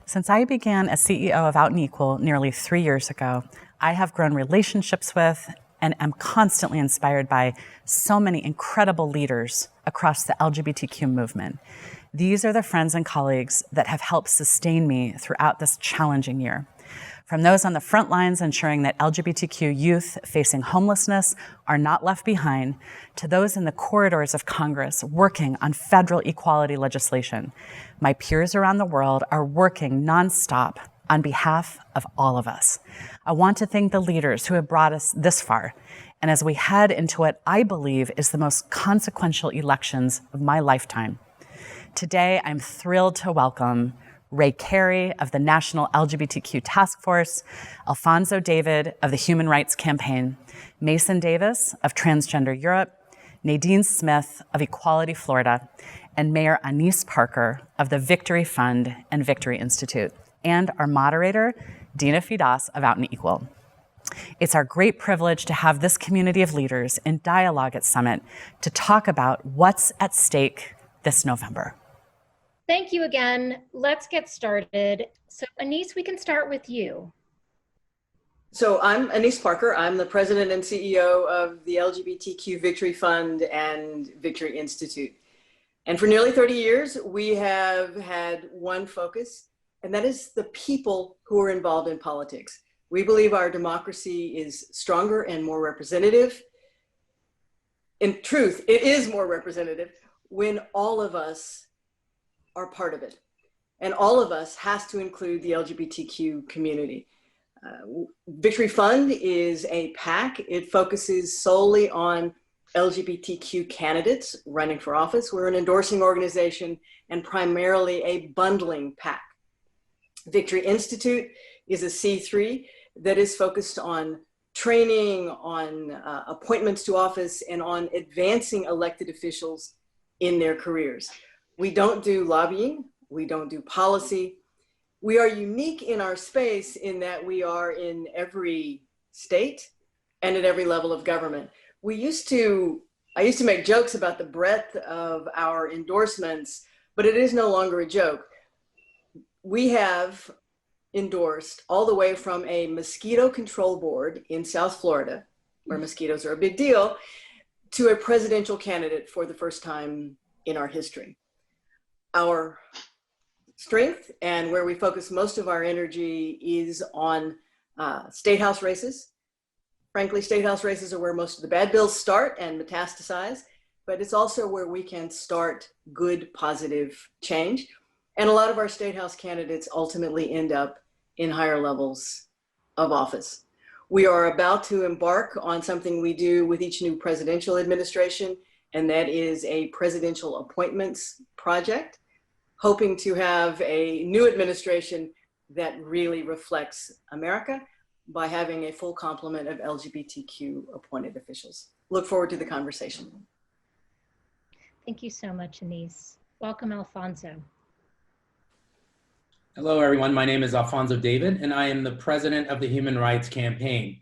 Since I began as CEO of Out and Equal nearly 3 years ago, I have grown relationships with and am constantly inspired by so many incredible leaders across the LGBTQ movement. These are the friends and colleagues that have helped sustain me throughout this challenging year. From those on the front lines ensuring that LGBTQ youth facing homelessness are not left behind, to those in the corridors of Congress working on federal equality legislation, my peers around the world are working nonstop on behalf of all of us. I want to thank the leaders who have brought us this far, and as we head into what I believe is the most consequential elections of my lifetime. Today, I'm thrilled to welcome Carey of the National LGBTQ Task Force, Alfonso David of the Human Rights Campaign, Mason Davis of Transgender Europe, Nadine Smith of Equality Florida, and Mayor Anise Parker of the Victory Fund and Victory Institute, and our moderator, Dina Fidas of Out and Equal. It's our great privilege to have this community of leaders in dialogue at Summit to talk about what's at stake this November. Thank you again. Let's get started. So Anise, we can start with you. So I'm Anise Parker. I'm the president and CEO of the LGBTQ Victory Fund and Victory Institute. And for nearly 30 years, we have had one focus, and that is the people who are involved in politics. We believe our democracy is stronger and more representative. In truth, it is more representative when all of us are part of it. And all of us has to include the LGBTQ community. Victory Fund is a PAC. It focuses solely on LGBTQ candidates running for office. We're an endorsing organization and primarily a bundling PAC. Victory Institute is a C3 that is focused on training, on appointments to office, and on advancing elected officials in their careers. We don't do lobbying, we don't do policy. We are unique in our space in that we are in every state and at every level of government. I used to make jokes about the breadth of our endorsements, but it is no longer a joke. We have endorsed all the way from a mosquito control board in South Florida, where mosquitoes are a big deal, to a presidential candidate for the first time in our history. Our strength and where we focus most of our energy is on state house races. Frankly, state house races are where most of the bad bills start and metastasize, but it's also where we can start good, positive change. And a lot of our state house candidates ultimately end up in higher levels of office. We are about to embark on something we do with each new presidential administration, and that is a presidential appointments project, hoping to have a new administration that really reflects America by having a full complement of LGBTQ appointed officials. Look forward to the conversation. Thank you so much, Anise. Welcome, Alfonso. Hello, everyone. My name is Alfonso David, and I am the president of the Human Rights Campaign.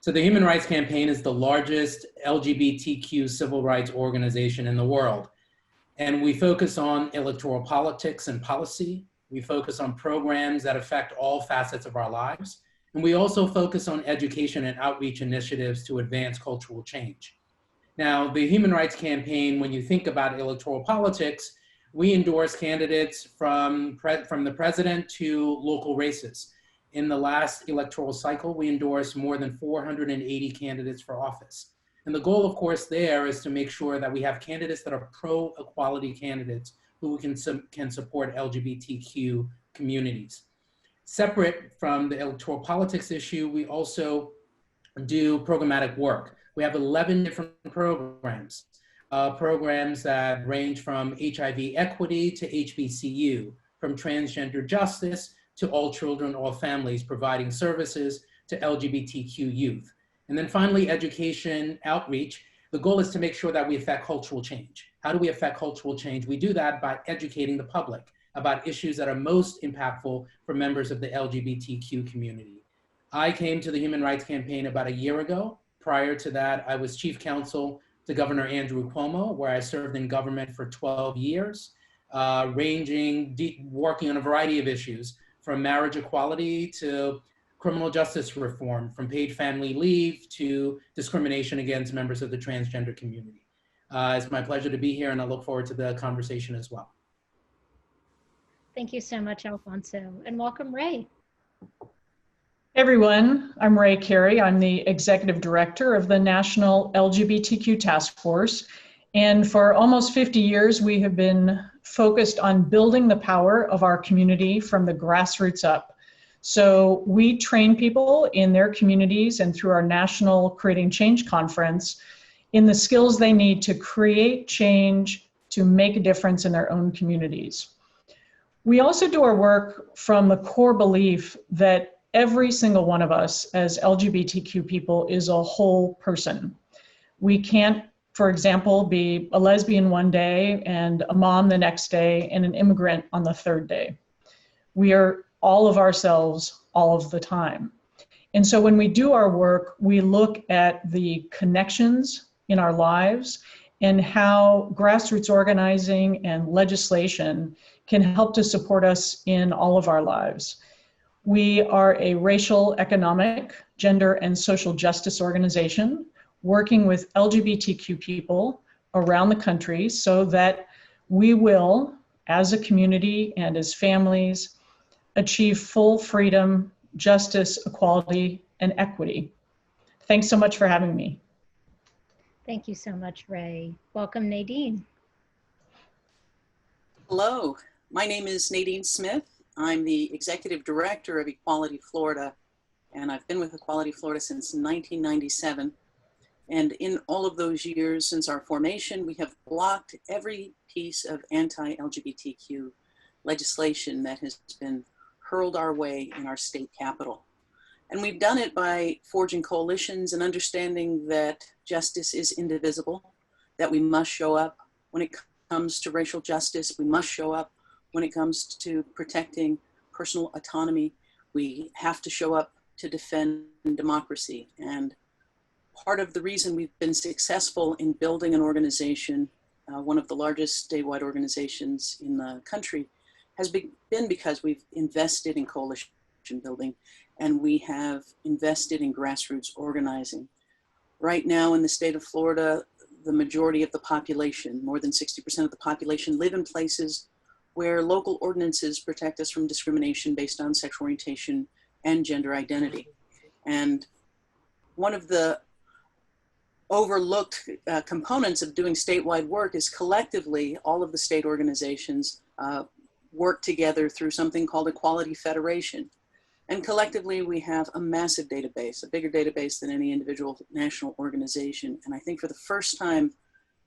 So the Human Rights Campaign is the largest LGBTQ civil rights organization in the world. And we focus on electoral politics and policy. We focus on programs that affect all facets of our lives. And we also focus on education and outreach initiatives to advance cultural change. Now, the Human Rights Campaign, when you think about electoral politics, we endorse candidates from the president to local races. In the last electoral cycle, we endorsed more than 480 candidates for office. And the goal, of course, there is to make sure that we have candidates that are pro-equality candidates who can support LGBTQ communities. Separate from the electoral politics issue, we also do programmatic work. We have 11 different programs that range from HIV equity to HBCU, from transgender justice to all children, all families, providing services to LGBTQ youth. And then finally, education outreach. The goal is to make sure that we affect cultural change. How do we affect cultural change? We do that by educating the public about issues that are most impactful for members of the LGBTQ community. I came to the Human Rights Campaign about a year ago. Prior to that, I was chief counsel to Governor Andrew Cuomo, where I served in government for 12 years, working on a variety of issues, from marriage equality to criminal justice reform, from paid family leave to discrimination against members of the transgender community. It's my pleasure to be here, and I look forward to the conversation as well. Thank you so much, Alfonso, and welcome, Ray. Hey everyone, I'm Ray Carey. I'm the Executive Director of the National LGBTQ Task Force. And for almost 50 years, we have been focused on building the power of our community from the grassroots up. So we train people in their communities and through our National Creating Change Conference in the skills they need to create change, to make a difference in their own communities. We also do our work from the core belief that every single one of us as LGBTQ people is a whole person. We can't, for example, be a lesbian one day and a mom the next day and an immigrant on the third day. We are all of ourselves all of the time. And so when we do our work, we look at the connections in our lives and how grassroots organizing and legislation can help to support us in all of our lives. We are a racial, economic, gender, and social justice organization working with LGBTQ people around the country so that we will, as a community and as families, achieve full freedom, justice, equality, and equity. Thanks so much for having me. Thank you so much, Ray. Welcome, Nadine. Hello, my name is Nadine Smith. I'm the Executive Director of Equality Florida, and I've been with Equality Florida since 1997. And in all of those years since our formation, we have blocked every piece of anti-LGBTQ legislation that has been hurled our way in our state capital. And we've done it by forging coalitions and understanding that justice is indivisible, that we must show up when it comes to racial justice. We must show up when it comes to protecting personal autonomy. We have to show up to defend democracy. And part of the reason we've been successful in building an organization, one of the largest statewide organizations in the country, has been because we've invested in coalition building and we have invested in grassroots organizing. Right now in the state of Florida, the majority of the population, more than 60% of the population, live in places where local ordinances protect us from discrimination based on sexual orientation and gender identity. And one of the overlooked components of doing statewide work is collectively all of the state organizations work together through something called Equality Federation. And collectively we have a massive database, a bigger database than any individual national organization. And I think for the first time,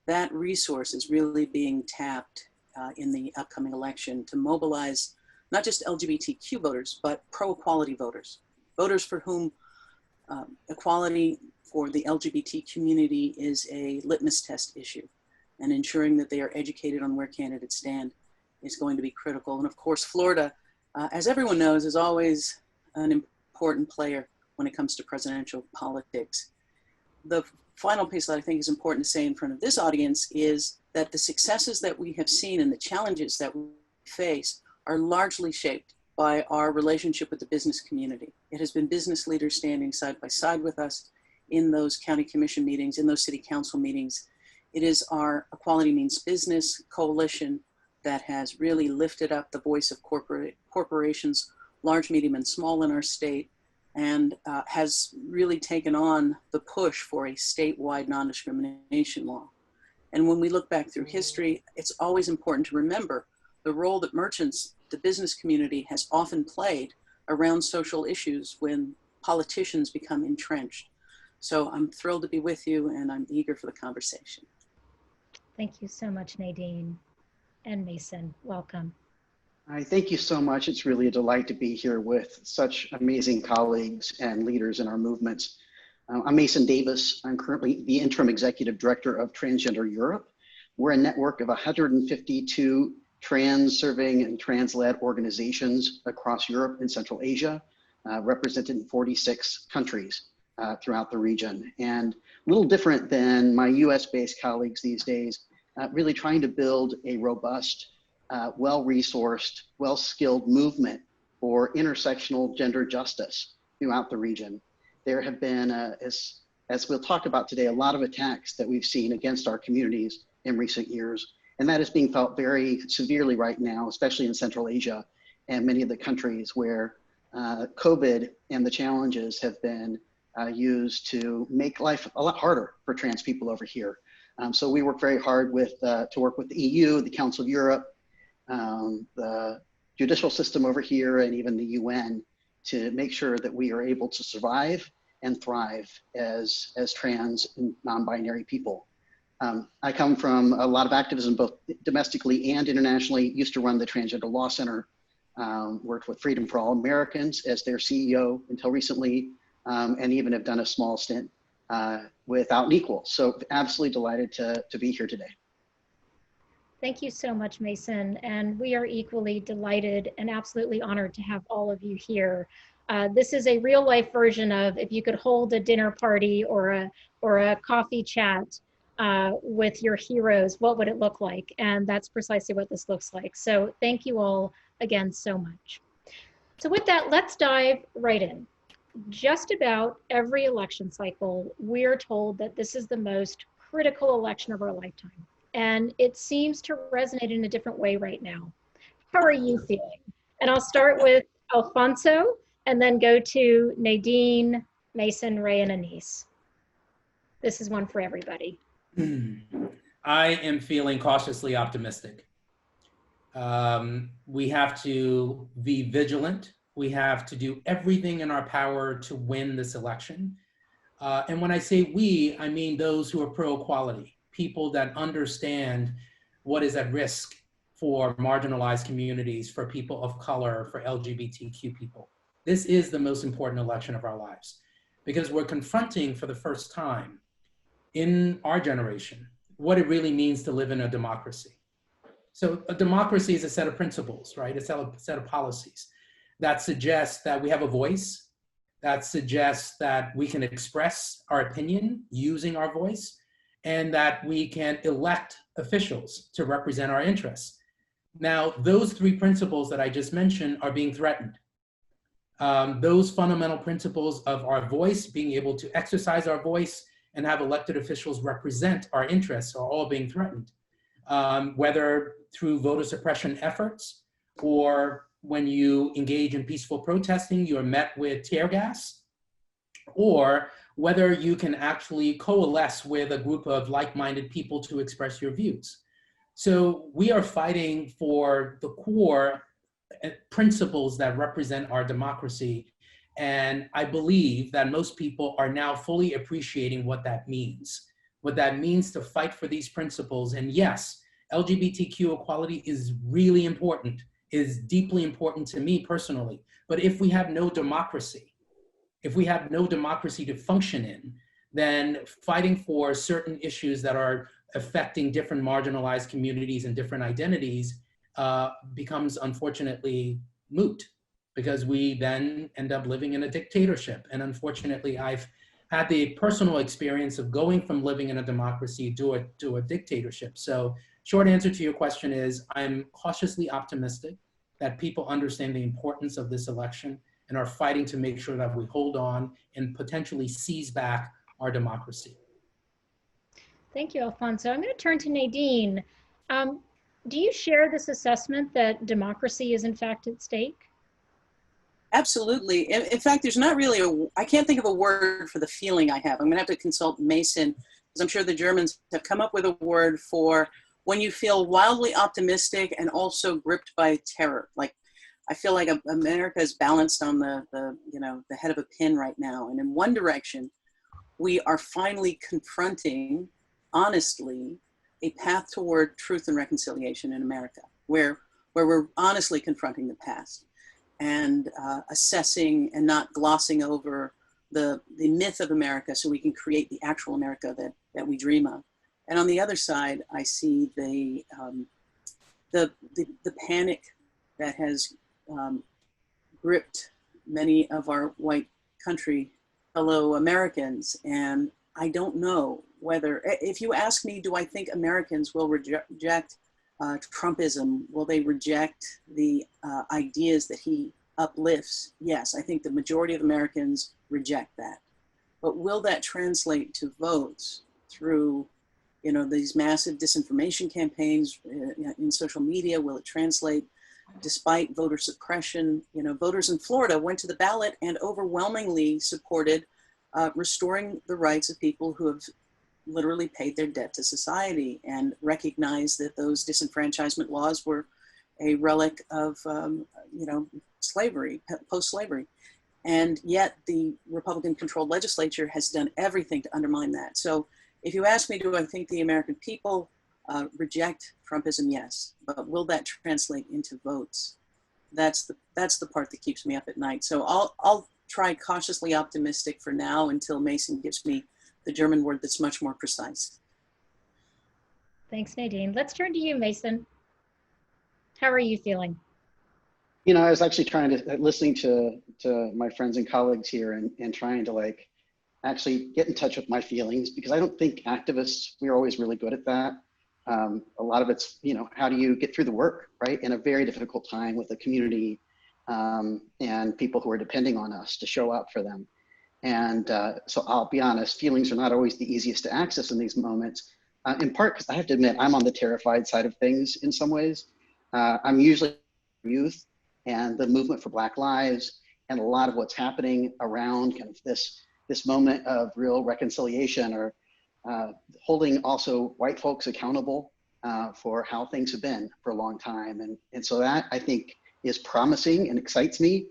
that resource is really being tapped in the upcoming election to mobilize not just LGBTQ voters, but pro-equality voters, voters for whom equality for the LGBT community is a litmus test issue, and ensuring that they are educated on where candidates stand is going to be critical. And of course, Florida, as everyone knows, is always an important player when it comes to presidential politics. The final piece that I think is important to say in front of this audience is that the successes that we have seen and the challenges that we face are largely shaped by our relationship with the business community. It has been business leaders standing side by side with us in those county commission meetings, in those city council meetings. It is our Equality Means Business coalition that has really lifted up the voice of corporations, large, medium, and small in our state, and has really taken on the push for a statewide non-discrimination law. And when we look back through history, it's always important to remember the role that merchants, the business community, has often played around social issues when politicians become entrenched. So I'm thrilled to be with you, and I'm eager for the conversation. Thank you so much, Nadine. And Mason, welcome. Hi, thank you so much. It's really a delight to be here with such amazing colleagues and leaders in our movements. I'm Mason Davis. I'm currently the Interim Executive Director of Transgender Europe. We're a network of 152 trans-serving and trans-led organizations across Europe and Central Asia, represented in 46 countries throughout the region. And a little different than my US-based colleagues these days, really trying to build a robust, well-resourced, well-skilled movement for intersectional gender justice throughout the region. There have been, as we'll talk about today, a lot of attacks that we've seen against our communities in recent years. And that is being felt very severely right now, especially in Central Asia and many of the countries where COVID and the challenges have been used to make life a lot harder for trans people over here. So we work very hard to work with the EU, the Council of Europe, the judicial system over here, and even the UN to make sure that we are able to survive and thrive as trans and non-binary people. I come from a lot of activism, both domestically and internationally. Used to run the Transgender Law Center, worked with Freedom for All Americans as their CEO until recently, and even have done a small stint with Out and Equal. So absolutely delighted to be here today. Thank you so much, Mason. And we are equally delighted and absolutely honored to have all of you here. This is a real life version of if you could hold a dinner party or a coffee chat with your heroes, what would it look like? And that's precisely what this looks like. So thank you all again so much. So with that, let's dive right in. Just about every election cycle, we're told that this is the most critical election of our lifetime. And it seems to resonate in a different way right now. How are you feeling? And I'll start with Alfonso and then go to Nadine, Mason, Ray, and Anise. This is one for everybody. I am feeling cautiously optimistic. We have to be vigilant. We have to do everything in our power to win this election. And when I say we, I mean those who are pro-equality, people that understand what is at risk for marginalized communities, for people of color, for LGBTQ people. This is the most important election of our lives because we're confronting for the first time in our generation what it really means to live in a democracy. So a democracy is a set of principles, right? It's a set of policies that suggests that we have a voice, that suggests that we can express our opinion using our voice, and that we can elect officials to represent our interests. Now, those three principles that I just mentioned are being threatened. Those fundamental principles of our voice, being able to exercise our voice and have elected officials represent our interests are all being threatened, whether through voter suppression efforts or when you engage in peaceful protesting, you're met with tear gas, or whether you can actually coalesce with a group of like-minded people to express your views. So we are fighting for the core principles that represent our democracy. And I believe that most people are now fully appreciating what that means to fight for these principles. And yes, LGBTQ equality is really important, is deeply important to me personally. But if we have no democracy, to function in, then fighting for certain issues that are affecting different marginalized communities and different identities becomes unfortunately moot, because we then end up living in a dictatorship. And unfortunately, I've had the personal experience of going from living in a democracy to a dictatorship. So short answer to your question is, I'm cautiously optimistic that people understand the importance of this election and are fighting to make sure that we hold on and potentially seize back our democracy. Thank you, Alfonso. I'm going to turn to Nadine. Do you share this assessment that democracy is in fact at stake? Absolutely. In fact, there's not really I can't think of a word for the feeling I have. I'm gonna have to consult Mason, because I'm sure the Germans have come up with a word for when you feel wildly optimistic and also gripped by terror. Like, I feel like America is balanced on the head of a pin right now. And in one direction, we are finally confronting, honestly, a path toward truth and reconciliation in America, where we're honestly confronting the past and assessing and not glossing over the myth of America so we can create the actual America that we dream of. And on the other side, I see the panic that has gripped many of our white country fellow Americans. And I don't know whether, if you ask me, do I think Americans will reject Trumpism? Will they reject the ideas that he uplifts, yes, I think the majority of Americans reject that. But will that translate to votes through, these massive disinformation campaigns in social media? Will it translate despite voter suppression? Voters in Florida went to the ballot and overwhelmingly supported restoring the rights of people who have literally paid their debt to society, and recognized that those disenfranchisement laws were a relic of, slavery, post-slavery. And yet the Republican-controlled legislature has done everything to undermine that. So if you ask me, do I think the American people reject Trumpism? Yes, but will that translate into votes? That's the part that keeps me up at night. So I'll try cautiously optimistic for now until Mason gives me the German word that's much more precise. Thanks, Nadine. Let's turn to you, Mason. How are you feeling? I was actually listening to my friends and colleagues here and trying to actually get in touch with my feelings, because I don't think activists, we're always really good at that. A lot of it's, how do you get through the work, right? In a very difficult time with the community and people who are depending on us to show up for them. And so I'll be honest, feelings are not always the easiest to access in these moments, in part because I have to admit, I'm on the terrified side of things in some ways. I'm usually youth and the movement for Black Lives and a lot of what's happening around kind of this moment of real reconciliation, or holding also white folks accountable for how things have been for a long time. And so that, I think, is promising and excites me.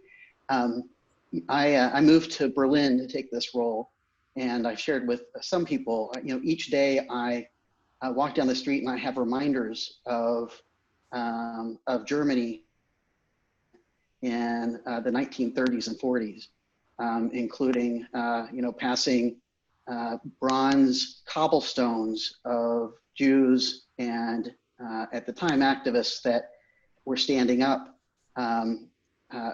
I moved to Berlin to take this role, and I've shared with some people, each day I walk down the street and I have reminders of Germany in the 1930s and 40s, including, passing bronze cobblestones of Jews and at the time activists that were standing up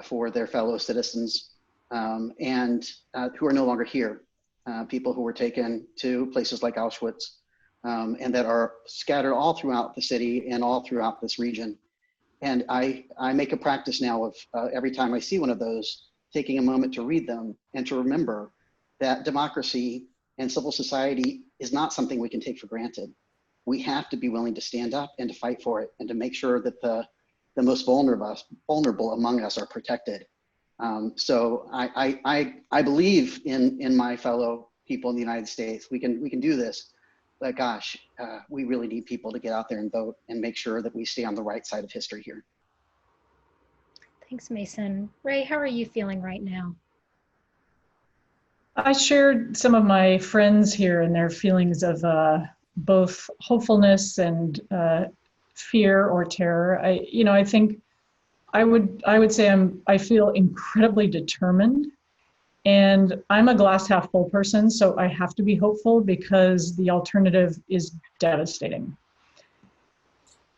for their fellow citizens and who are no longer here, people who were taken to places like Auschwitz and that are scattered all throughout the city and all throughout this region. And I make a practice now of every time I see one of those, taking a moment to read them and to remember that democracy and civil society is not something we can take for granted. We have to be willing to stand up and to fight for it, and to make sure that the most vulnerable among us are protected. So I believe in my fellow people in the United States. We can do this. But gosh, we really need people to get out there and vote and make sure that we stay on the right side of history here. Thanks, Mason. Ray, how are you feeling right now? I shared some of my friends here and their feelings of both hopefulness and fear or terror. I think I would say I feel incredibly determined. And I'm a glass half full person, so I have to be hopeful because the alternative is devastating.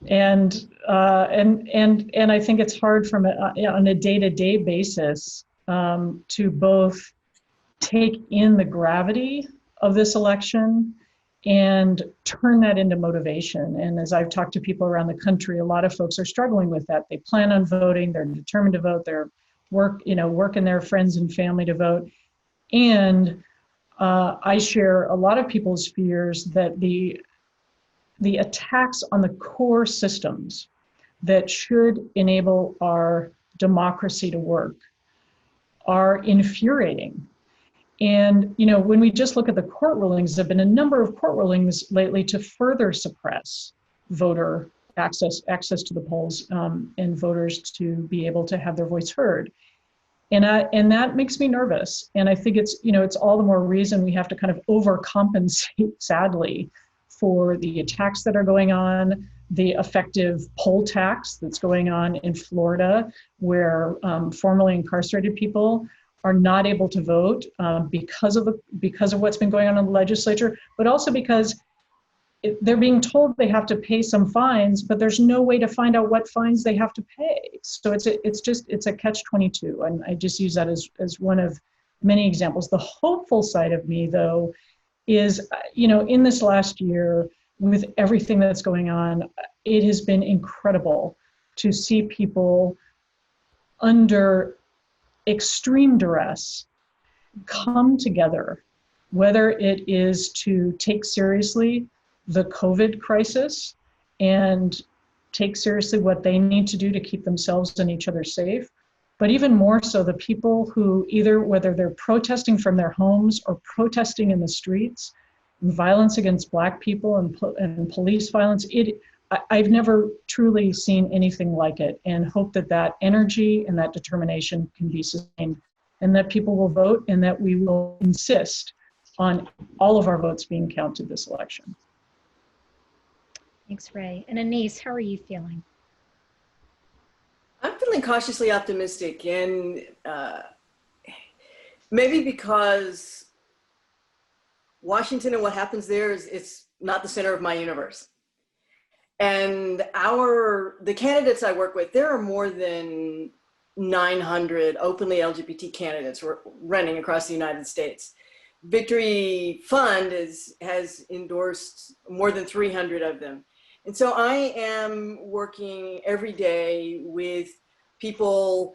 And I think it's hard on a day-to-day basis to both take in the gravity of this election and turn that into motivation. And as I've talked to people around the country, a lot of folks are struggling with that. They plan on voting, they're determined to vote, they're working their friends and family to vote. And I share a lot of people's fears that the attacks on the core systems that should enable our democracy to work are infuriating. And when we just look at the court rulings, there have been a number of court rulings lately to further suppress voter access to the polls and voters to be able to have their voice heard. And that makes me nervous. And I think it's all the more reason we have to kind of overcompensate, sadly, for the attacks that are going on, the effective poll tax that's going on in Florida, where formerly incarcerated people are not able to vote because of what's been going on in the legislature, but also because they're being told they have to pay some fines, but there's no way to find out what fines they have to pay. So it's a catch-22, and I just use that as one of many examples. The hopeful side of me, though, is in this last year, with everything that's going on, it has been incredible to see people under extreme duress, come together, whether it is to take seriously the COVID crisis and take seriously what they need to do to keep themselves and each other safe, but even more so the people who either, whether they're protesting from their homes or protesting in the streets, violence against Black people and police violence, I've never truly seen anything like it, and hope that that energy and that determination can be sustained, and that people will vote, and that we will insist on all of our votes being counted this election. Thanks, Ray. And Anise, how are you feeling? I'm feeling cautiously optimistic, and maybe because Washington and what happens there it's not the center of my universe. And the candidates I work with, there are more than 900 openly LGBT candidates running across the United States. Victory Fund has endorsed more than 300 of them. And so I am working every day with people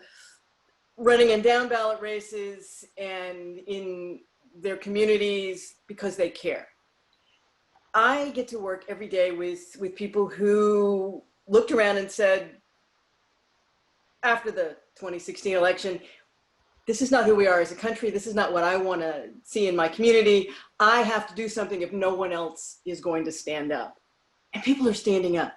running in down ballot races and in their communities because they care. I get to work every day with people who looked around and said, after the 2016 election, this is not who we are as a country. This is not what I want to see in my community. I have to do something if no one else is going to stand up. And people are standing up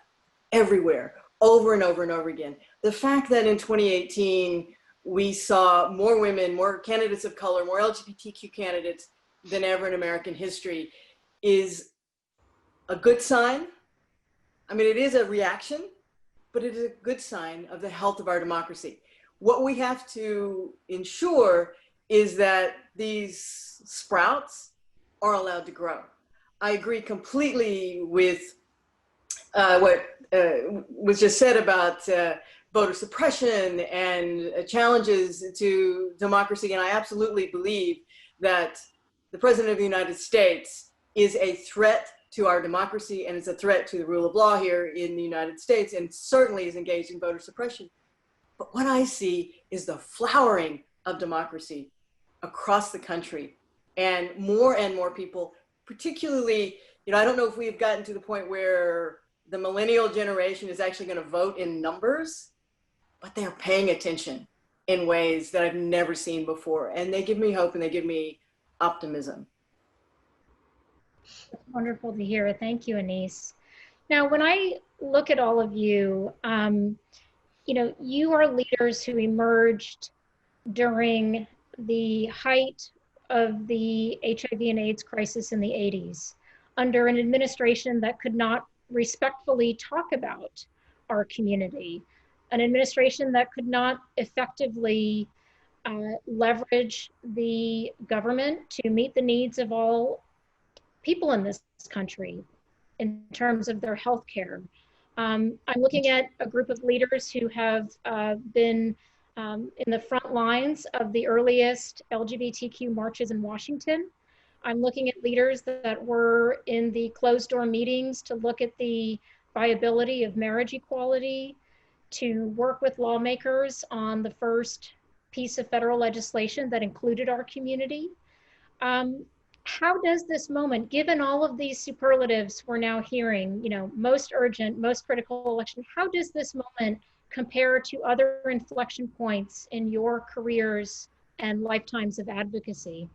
everywhere, over and over and over again. The fact that in 2018, we saw more women, more candidates of color, more LGBTQ candidates than ever in American history is a good sign. I mean, it is a reaction, but it is a good sign of the health of our democracy. What we have to ensure is that these sprouts are allowed to grow. I agree completely with what was just said about voter suppression and challenges to democracy. And I absolutely believe that the President of the United States is a threat to our democracy, and it's a threat to the rule of law here in the United States, and certainly is engaged in voter suppression. But what I see is the flowering of democracy across the country, and more people, particularly, I don't know if we've gotten to the point where the millennial generation is actually going to vote in numbers, but they're paying attention in ways that I've never seen before. And they give me hope and they give me optimism. It's wonderful to hear. Thank you, Anise. Now, when I look at all of you, you are leaders who emerged during the height of the HIV and AIDS crisis in the 80s, under an administration that could not respectfully talk about our community, an administration that could not effectively leverage the government to meet the needs of all people in this country in terms of their health care. I'm looking at a group of leaders who have been in the front lines of the earliest LGBTQ marches in Washington. I'm looking at leaders that were in the closed door meetings to look at the viability of marriage equality, to work with lawmakers on the first piece of federal legislation that included our community. How does this moment, given all of these superlatives we're now hearing, most urgent, most critical election, how does this moment compare to other inflection points in your careers and lifetimes of advocacy?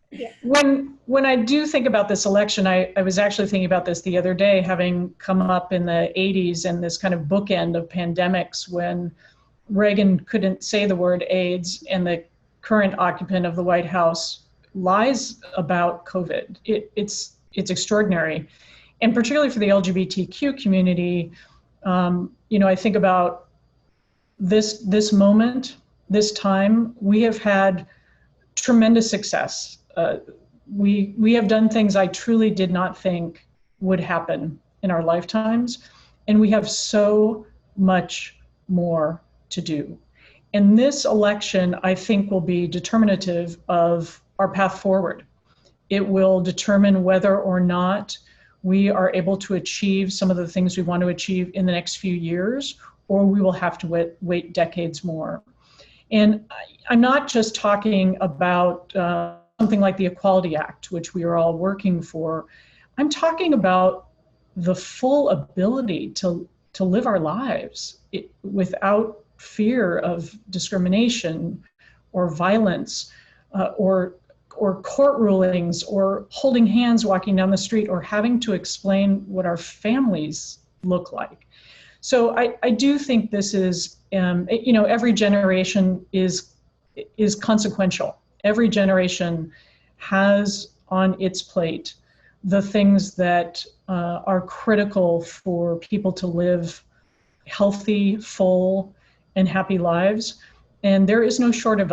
Yeah. When I do think about this election, I was actually thinking about this the other day, having come up in the 80s and this kind of bookend of pandemics when Reagan couldn't say the word AIDS and the current occupant of the White House lies about COVID. It's extraordinary. And particularly for the LGBTQ community, I think about this moment, this time. We have had tremendous success. We have done things I truly did not think would happen in our lifetimes, and we have so much more to do. And this election, I think, will be determinative of our path forward. It will determine whether or not we are able to achieve some of the things we want to achieve in the next few years, or we will have to wait decades more. And I'm not just talking about something like the Equality Act, which we are all working for. I'm talking about the full ability to live our lives without fear of discrimination or violence or court rulings or holding hands walking down the street or having to explain what our families look like. So I do think this is, every generation is consequential. Every generation has on its plate the things that are critical for people to live healthy, full, and happy lives. And there is no shortage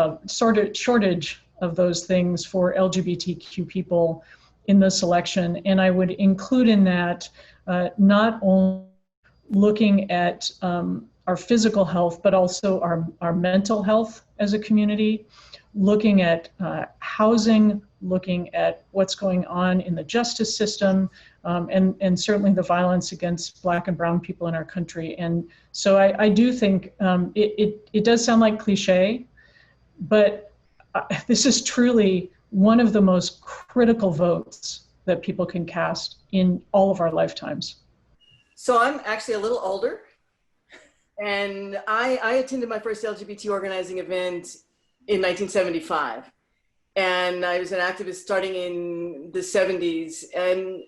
of those things for LGBTQ people in this election. And I would include in that not only looking at our physical health, but also our mental health as a community, looking at housing, looking at what's going on in the justice system, and certainly the violence against Black and Brown people in our country. And so I do think it does sound like cliche, but this is truly one of the most critical votes that people can cast in all of our lifetimes. So I'm actually a little older, and I attended my first LGBT organizing event in 1975. And I was an activist starting in the 70s. And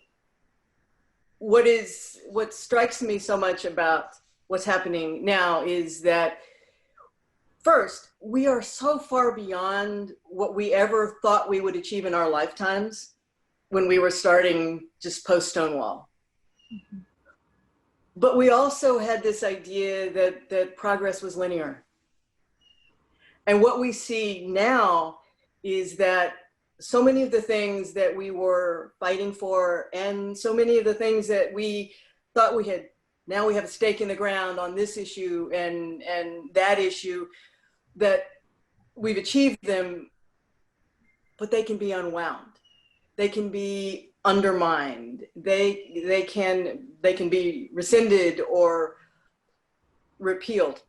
what strikes me so much about what's happening now is that, first, we are so far beyond what we ever thought we would achieve in our lifetimes when we were starting just post-Stonewall. Mm-hmm. But we also had this idea that progress was linear. And what we see now is that so many of the things that we were fighting for and so many of the things that we thought we had, now we have a stake in the ground on this issue and that issue, that we've achieved them, but they can be unwound. They can be undermined. They can be rescinded or repealed.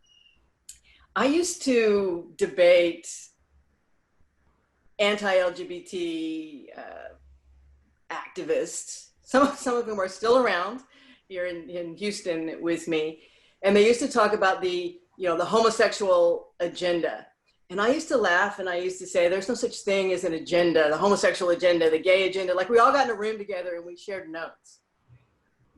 I used to debate anti-LGBT activists. Some of them are still around here in Houston with me, and they used to talk about the homosexual agenda. And I used to laugh and I used to say, there's no such thing as an agenda, the homosexual agenda, the gay agenda. Like, we all got in a room together and we shared notes.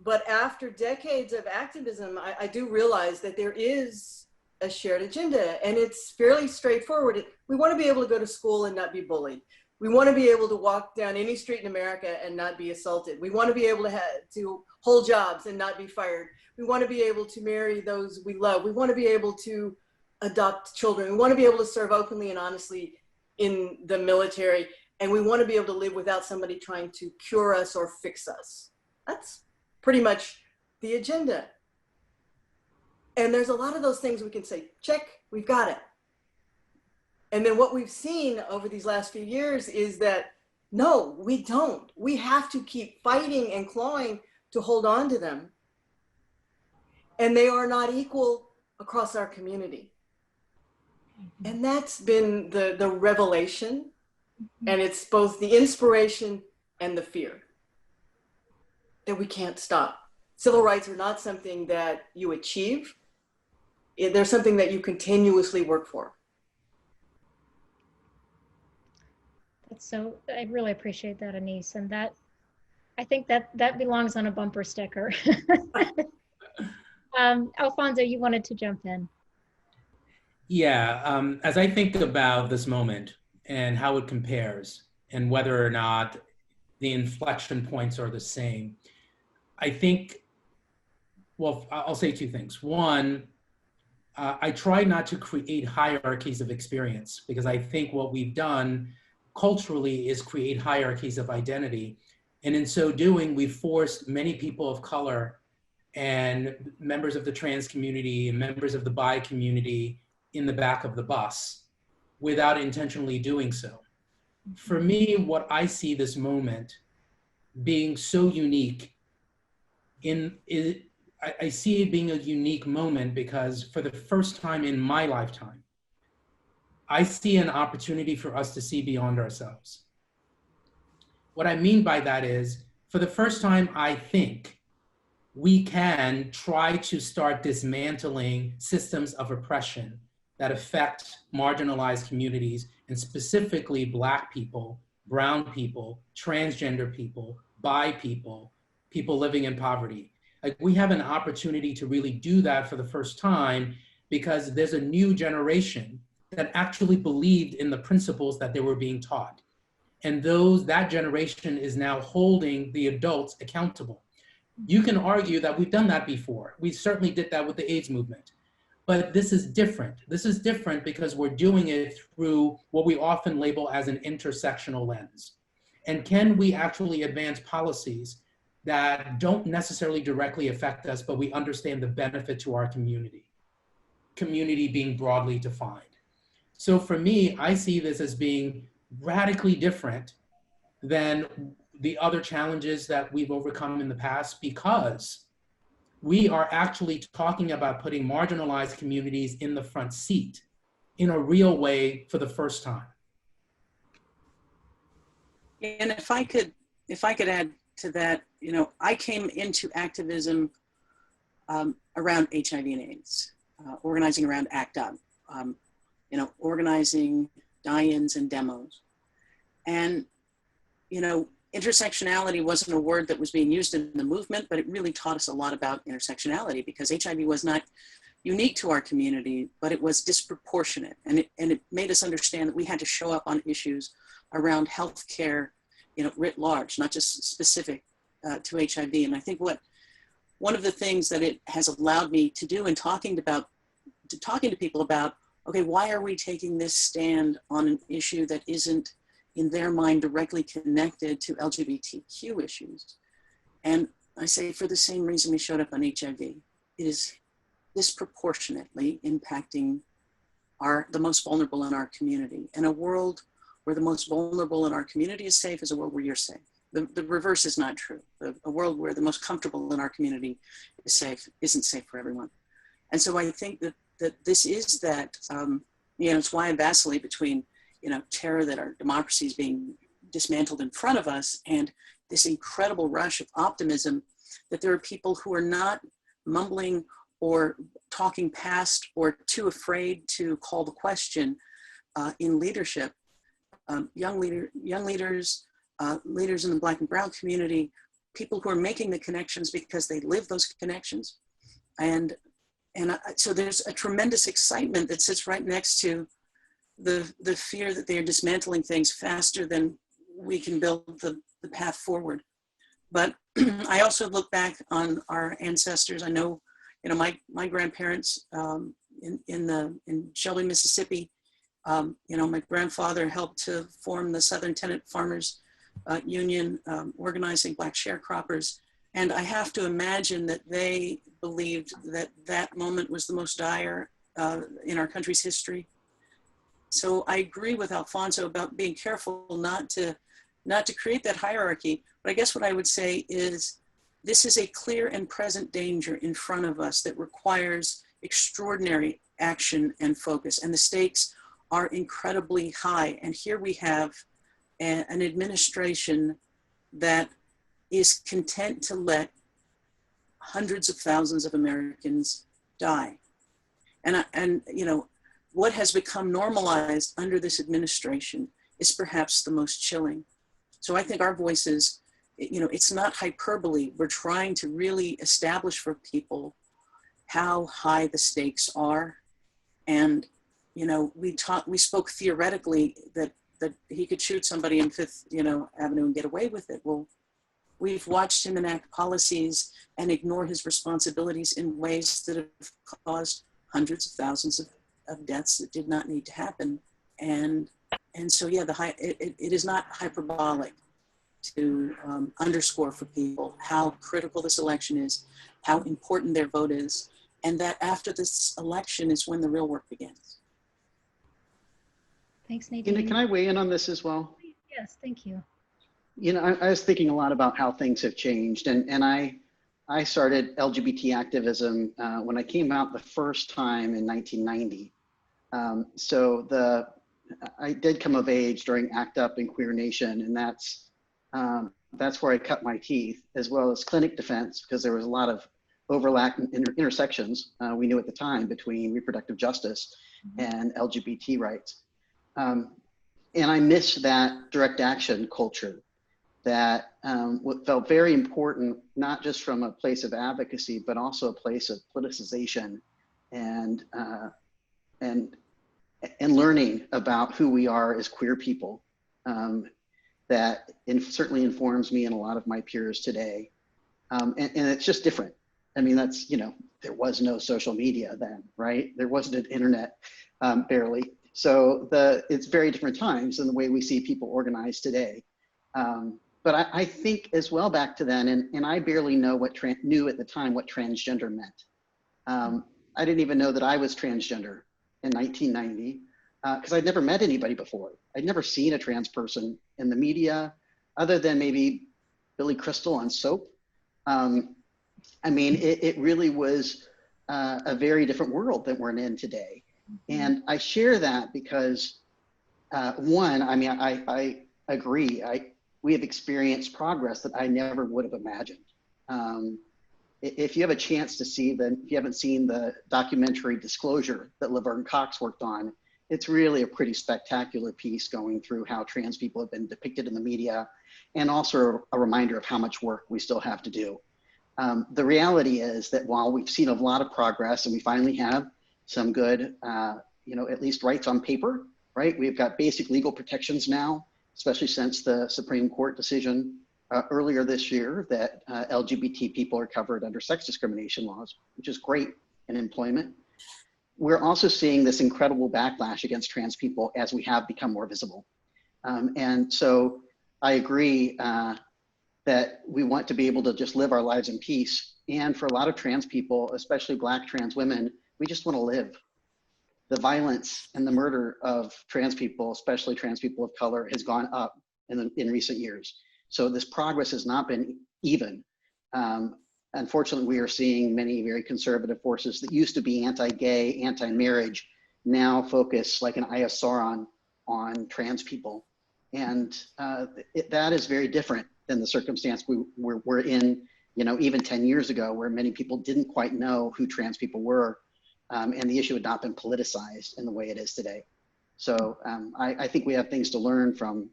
But after decades of activism, I do realize that there is a shared agenda, and it's fairly straightforward. We want to be able to go to school and not be bullied. We want to be able to walk down any street in America and not be assaulted. We want to be able to hold jobs and not be fired. We want to be able to marry those we love. We want to be able to adopt children. We want to be able to serve openly and honestly in the military. And we want to be able to live without somebody trying to cure us or fix us. That's pretty much the agenda. And there's a lot of those things we can say, check, we've got it. And then what we've seen over these last few years is that, no, we don't. We have to keep fighting and clawing to hold on to them. And they are not equal across our community. And that's been the revelation. And it's both the inspiration and the fear that we can't stop. Civil rights are not something that you achieve. They're something that you continuously work for. So I really appreciate that, Anise, and that I think that belongs on a bumper sticker. Alfonso, you wanted to jump in. Yeah, as I think about this moment and how it compares and whether or not the inflection points are the same, I think, well, I'll say two things. One, I try not to create hierarchies of experience, because I think what we've done culturally is create hierarchies of identity. And in so doing, we've forced many people of color and members of the trans community and members of the bi community in the back of the bus without intentionally doing so. For me, what I see this moment being so unique I see it being a unique moment because for the first time in my lifetime, I see an opportunity for us to see beyond ourselves. What I mean by that is, for the first time, I think we can try to start dismantling systems of oppression that affect marginalized communities, and specifically Black people, brown people, transgender people, bi people, people living in poverty. Like, we have an opportunity to really do that for the first time, because there's a new generation that actually believed in the principles that they were being taught. And that generation is now holding the adults accountable. You can argue that we've done that before. We certainly did that with the AIDS movement. But this is different. This is different because we're doing it through what we often label as an intersectional lens. And can we actually advance policies that don't necessarily directly affect us, but we understand the benefit to our community? Community being broadly defined. So for me, I see this as being radically different than the other challenges that we've overcome in the past, because we are actually talking about putting marginalized communities in the front seat in a real way for the first time. And if I could add to that, you know, I came into activism around HIV and AIDS, organizing around ACT UP, you know, organizing die-ins and demos. And, you know, intersectionality wasn't a word that was being used in the movement, but it really taught us a lot about intersectionality, because HIV was not unique to our community, but it was disproportionate. And it made us understand that we had to show up on issues around healthcare, you know, writ large, not just specific to HIV. And I think one of the things that it has allowed me to do in talking to people about, okay, why are we taking this stand on an issue that isn't in their mind directly connected to LGBTQ issues? And I say, for the same reason we showed up on HIV. It is disproportionately impacting the most vulnerable in our community. And a world where the most vulnerable in our community is safe is a world where you're safe. The reverse is not true. A world where the most comfortable in our community is safe isn't safe for everyone. And so I think that this is that, you know, it's why I vacillate between, you know, terror that our democracy is being dismantled in front of us, and this incredible rush of optimism that there are people who are not mumbling or talking past or too afraid to call the question in leadership. Young leaders, leaders in the Black and brown community, people who are making the connections because they live those connections. And so there's a tremendous excitement that sits right next to the fear that they are dismantling things faster than we can build the path forward. But I also look back on our ancestors. I know, you know, my grandparents in Shelby, Mississippi, you know, my grandfather helped to form the Southern Tenant Farmers Union, organizing Black sharecroppers. And I have to imagine that they believed that that moment was the most dire in our country's history. So I agree with Alfonso about being careful not to create that hierarchy. But I guess what I would say is this is a clear and present danger in front of us that requires extraordinary action and focus. And the stakes are incredibly high. And here we have an administration that is content to let hundreds of thousands of Americans die. And you know, what has become normalized under this administration is perhaps the most chilling. So I think our voices, you know, it's not hyperbole. We're trying to really establish for people how high the stakes are. And, you know, we spoke theoretically that he could shoot somebody in Fifth, you know, Avenue and get away with it. Well, we've watched him enact policies and ignore his responsibilities in ways that have caused hundreds of thousands of deaths that did not need to happen. And so, yeah, it is not hyperbolic to underscore for people how critical this election is, how important their vote is, and that after this election is when the real work begins. Thanks, Nadine. Can I weigh in on this as well? Yes, thank you. You know, I was thinking a lot about how things have changed, and I started LGBT activism when I came out the first time in 1990. I did come of age during ACT UP and Queer Nation, and that's where I cut my teeth, as well as clinic defense, because there was a lot of overlap and intersections we knew at the time between reproductive justice and LGBT rights. And I miss that direct action culture that felt very important, not just from a place of advocacy, but also a place of politicization and learning about who we are as queer people. That certainly informs me and a lot of my peers today. And it's just different. I mean, that's, there was no social media then, right? There wasn't an internet, barely. So it's very different times than the way we see people organized today. But I think as well back to then, and I barely knew at the time what transgender meant. I didn't even know that I was transgender in 1990 because I'd never met anybody before. I'd never seen a trans person in the media other than maybe Billy Crystal on Soap. I mean, it really was a very different world that we're in today. And I share that because one, I mean, I agree. We have experienced progress that I never would have imagined. If you have a chance to see if you haven't seen the documentary Disclosure that Laverne Cox worked on, it's really a pretty spectacular piece going through how trans people have been depicted in the media, and also a reminder of how much work we still have to do. The reality is that while we've seen a lot of progress and we finally have some good, at least rights on paper, right? We've got basic legal protections now, especially since the Supreme Court decision earlier this year that LGBT people are covered under sex discrimination laws, which is great in employment. We're also seeing this incredible backlash against trans people as we have become more visible. And so I agree that we want to be able to just live our lives in peace. And for a lot of trans people, especially Black trans women, we just want to live. The violence and the murder of trans people, especially trans people of color, has gone up in recent years. So this progress has not been even. Unfortunately, we are seeing many very conservative forces that used to be anti-gay, anti-marriage, now focus like an eye of Sauron on trans people. And that is very different than the circumstance we're in, even 10 years ago, where many people didn't quite know who trans people were, and the issue had not been politicized in the way it is today. So I think we have things to learn from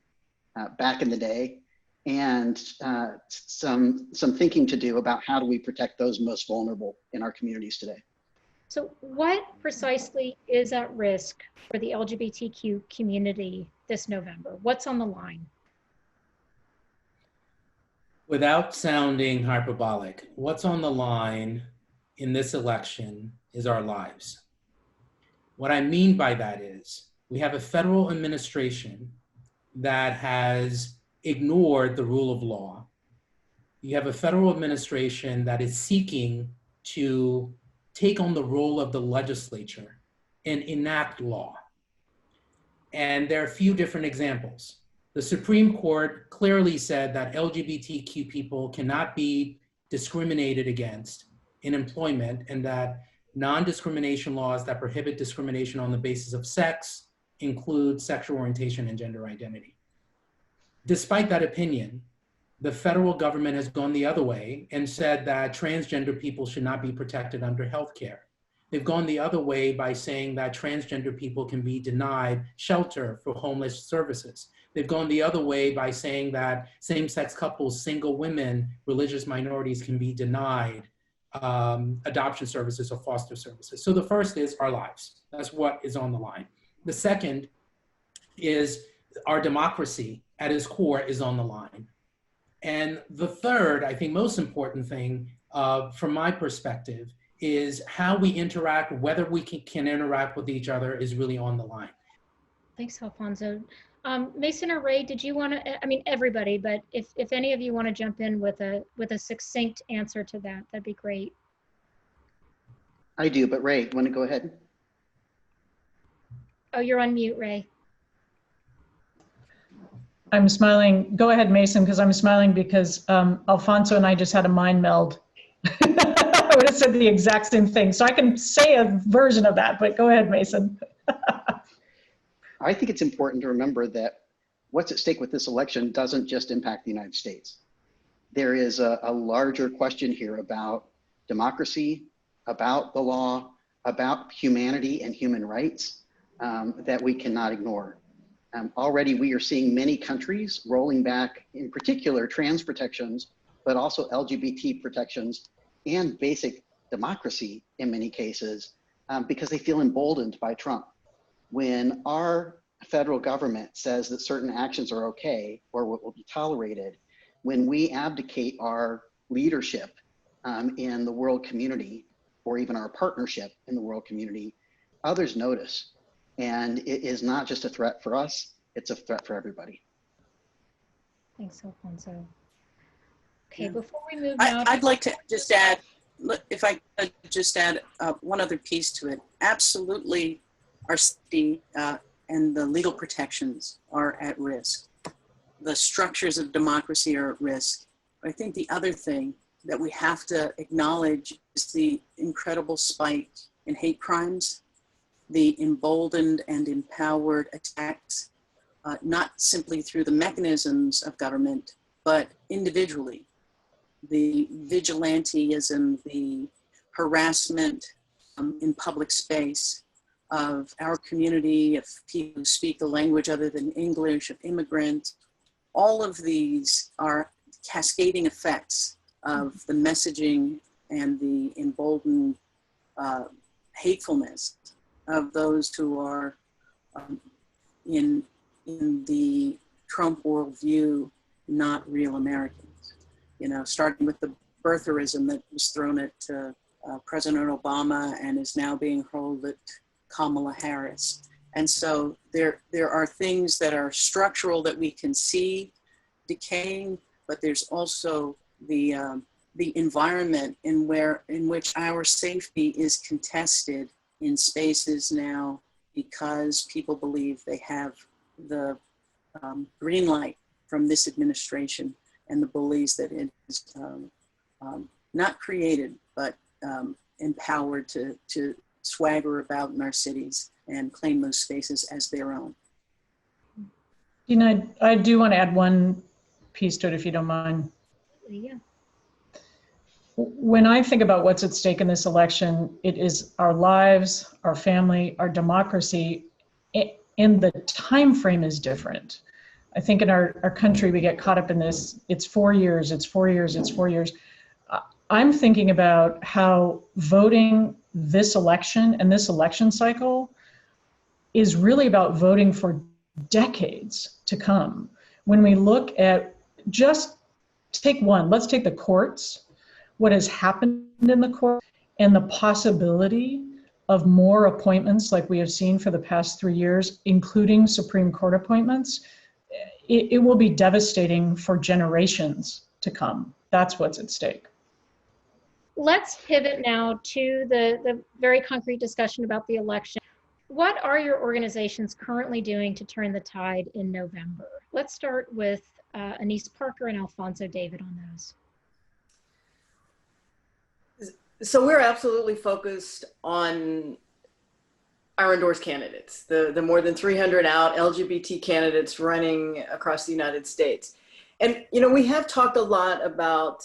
back in the day, and some thinking to do about how do we protect those most vulnerable in our communities today. So what precisely is at risk for the LGBTQ community this November? What's on the line? Without sounding hyperbolic, what's on the line in this election is our lives. What I mean by that is we have a federal administration that has ignored the rule of law. You have a federal administration that is seeking to take on the role of the legislature and enact law. And there are a few different examples. The Supreme Court clearly said that LGBTQ people cannot be discriminated against in employment, and that non-discrimination laws that prohibit discrimination on the basis of sex include sexual orientation and gender identity. Despite that opinion, the federal government has gone the other way and said that transgender people should not be protected under healthcare. They've gone the other way by saying that transgender people can be denied shelter for homeless services. They've gone the other way by saying that same-sex couples, single women, religious minorities can be denied adoption services or foster services. So the first is our lives. That's what is on the line. The second is our democracy at its core is on the line. And the third, I think most important thing from my perspective is how we interact, whether we can interact with each other is really on the line. Thanks, Alfonso. Mason or Ray, did you want to, I mean, everybody, but if any of you want to jump in with a succinct answer to that, that'd be great. I do, but Ray, want to go ahead? Oh, you're on mute, Ray. I'm smiling. Go ahead, Mason, because I'm smiling because Alfonso and I just had a mind meld. I would have said the exact same thing. So I can say a version of that, but go ahead, Mason. I think it's important to remember that what's at stake with this election doesn't just impact the United States. There is a larger question here about democracy, about the law, about humanity and human rights that we cannot ignore. Already we are seeing many countries rolling back, in particular, trans protections, but also LGBT protections and basic democracy in many cases, because they feel emboldened by Trump. When our federal government says that certain actions are okay or what will be tolerated, when we abdicate our leadership in the world community, or even our partnership in the world community, others notice. And it is not just a threat for us, it's a threat for everybody. Thanks, Alfonso. Okay, Yeah. before we move now. I'd like to just add, if I could just add one other piece to it. Absolutely, our safety and the legal protections are at risk. The structures of democracy are at risk. I think the other thing that we have to acknowledge is the incredible spike in hate crimes, the emboldened and empowered attacks, not simply through the mechanisms of government, but individually. The vigilantism, the harassment in public space of our community, of people who speak a language other than English, of immigrants, all of these are cascading effects of the messaging and the emboldened hatefulness of those who are in the Trump worldview, not real Americans. You know, starting with the birtherism that was thrown at President Obama and is now being hurled at Kamala Harris. And so there are things that are structural that we can see decaying, but there's also the environment in which our safety is contested in spaces now because people believe they have the green light from this administration and the bullies that it is not created, but empowered to swagger about in our cities and claim those spaces as their own. You know, I do want to add one piece to it, if you don't mind. Yeah. When I think about what's at stake in this election, it is our lives, our family, our democracy, and the time frame is different. I think in our country, we get caught up in this, it's 4 years, it's 4 years, it's 4 years. I'm thinking about how voting this election and this election cycle is really about voting for decades to come. When we look at, just take one, let's take the courts, what has happened in the court, and the possibility of more appointments like we have seen for the past 3 years, including Supreme Court appointments. It will be devastating for generations to come. That's what's at stake. Let's pivot now to the very concrete discussion about the election. What are your organizations currently doing to turn the tide in November? Let's start with Anise Parker and Alfonso David on those. So we're absolutely focused on our endorsed candidates, the more than 300 out LGBT candidates running across the United States. And, you know, we have talked a lot about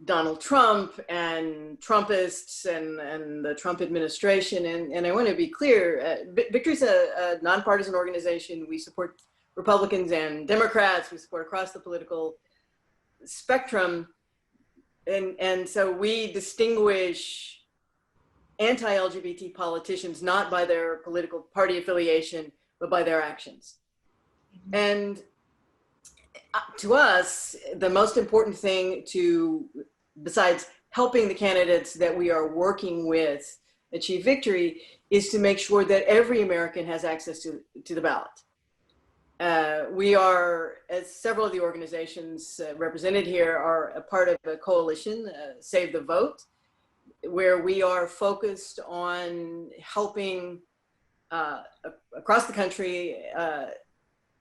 Donald Trump and Trumpists and the Trump administration. And I want to be clear, Victory's a nonpartisan organization. We support Republicans and Democrats. We support across the political spectrum. And so we distinguish anti-LGBT politicians not by their political party affiliation, but by their actions. And to us, the most important thing besides helping the candidates that we are working with achieve victory is to make sure that every American has access to the ballot. We are, as several of the organizations represented here, are a part of a coalition, Save the Vote, where we are focused on helping across the country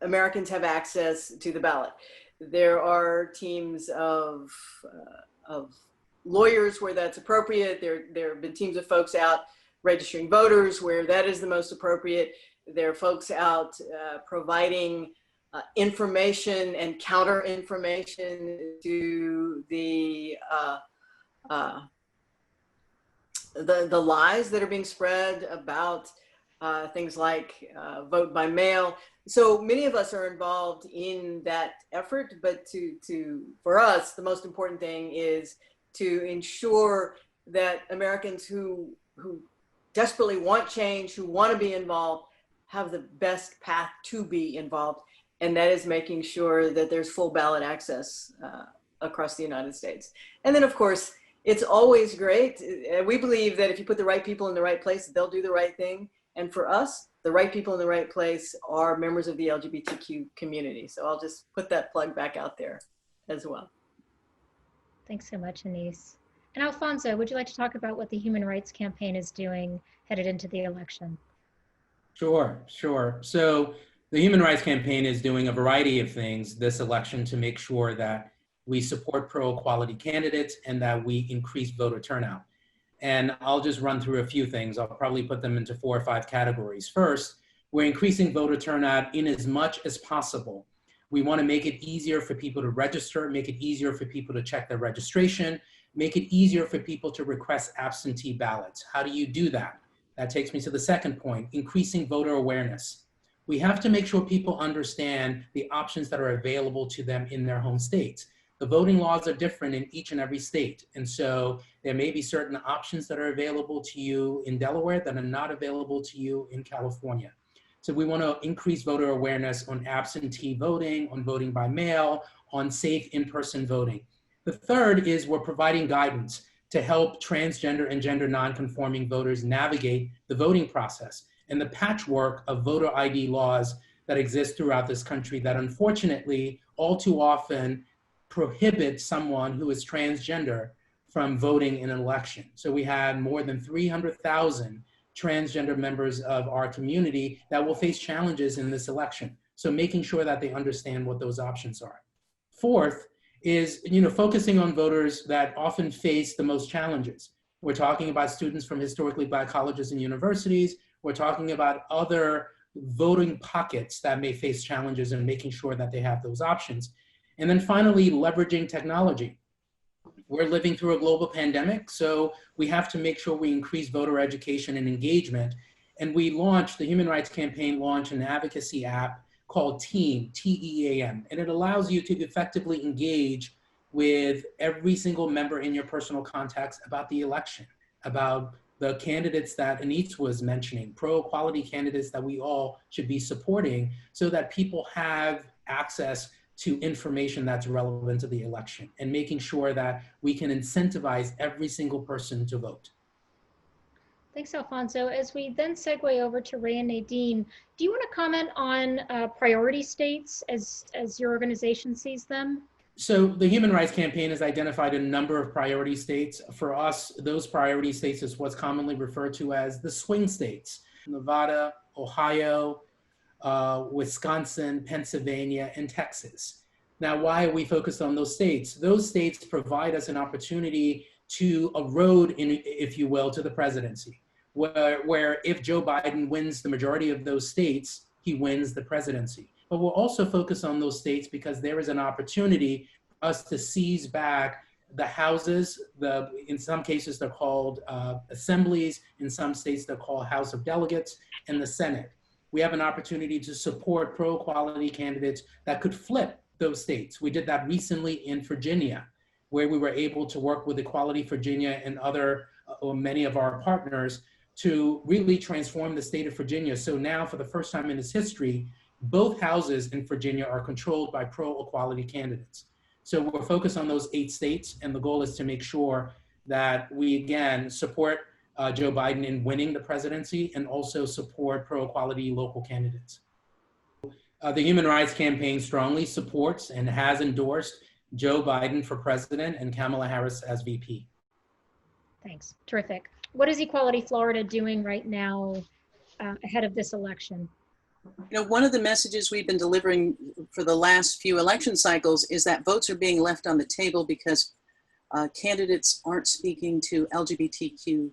Americans have access to the ballot. There are teams of lawyers where that's appropriate. There have been teams of folks out registering voters where that is the most appropriate. there are folks out providing information and counter information to the lies that are being spread about things like vote by mail. So many of us are involved in that effort, but for us, the most important thing is to ensure that Americans who desperately want change, who want to be involved, have the best path to be involved. And that is making sure that there's full ballot access across the United States. And then, of course, it's always great. We believe that if you put the right people in the right place, they'll do the right thing. And for us, the right people in the right place are members of the LGBTQ community. So I'll just put that plug back out there as well. Thanks so much, Anise. And Alfonso, would you like to talk about what the Human Rights Campaign is doing headed into the election? Sure. So the Human Rights Campaign is doing a variety of things this election to make sure that we support pro-equality candidates and that we increase voter turnout. And I'll just run through a few things. I'll probably put them into 4 or 5 categories. First, we're increasing voter turnout in as much as possible. We want to make it easier for people to register, make it easier for people to check their registration, make it easier for people to request absentee ballots. How do you do that? That takes me to the second point, increasing voter awareness. We have to make sure people understand the options that are available to them in their home states. The voting laws are different in each and every state. And so there may be certain options that are available to you in Delaware that are not available to you in California. So we want to increase voter awareness on absentee voting, on voting by mail, on safe in-person voting. The third is we're providing guidance to help transgender and gender nonconforming voters navigate the voting process and the patchwork of voter ID laws that exist throughout this country that unfortunately all too often prohibit someone who is transgender from voting in an election. So we had more than 300,000 transgender members of our community that will face challenges in this election. So making sure that they understand what those options are. Fourth is, focusing on voters that often face the most challenges. We're talking about students from historically Black colleges and universities. We're talking about other voting pockets that may face challenges and making sure that they have those options. And then finally, leveraging technology. We're living through a global pandemic, so we have to make sure we increase voter education and engagement. And the Human Rights Campaign launched an advocacy app called TEAM, T-E-A-M, and it allows you to effectively engage with every single member in your personal contacts about the election, about the candidates that Anise was mentioning, pro-equality candidates that we all should be supporting so that people have access to information that's relevant to the election and making sure that we can incentivize every single person to vote. Thanks, Alfonso. As we then segue over to Ray and Nadine, do you want to comment on priority states as your organization sees them? So the Human Rights Campaign has identified a number of priority states. For us, those priority states is what's commonly referred to as the swing states: Nevada, Ohio, Wisconsin, Pennsylvania, and Texas. Now, why are we focused on those states? Those states provide us an opportunity to a road, if you will, to the presidency, where if Joe Biden wins the majority of those states, he wins the presidency. But we're also focused on those states because there is an opportunity for us to seize back the houses. In some cases, they're called assemblies. In some states, they're called House of Delegates, and the Senate. We have an opportunity to support pro-equality candidates that could flip those states. We did that recently in Virginia, where we were able to work with Equality Virginia and many of our partners to really transform the state of Virginia. So now, for the first time in its history, both houses in Virginia are controlled by pro-equality candidates. So we're focused on those 8 states, and the goal is to make sure that we, again, support Joe Biden in winning the presidency and also support pro-equality local candidates. The Human Rights Campaign strongly supports and has endorsed Joe Biden for president and Kamala Harris as VP. Thanks, terrific. What is Equality Florida doing right now ahead of this election? One of the messages we've been delivering for the last few election cycles is that votes are being left on the table because candidates aren't speaking to LGBTQ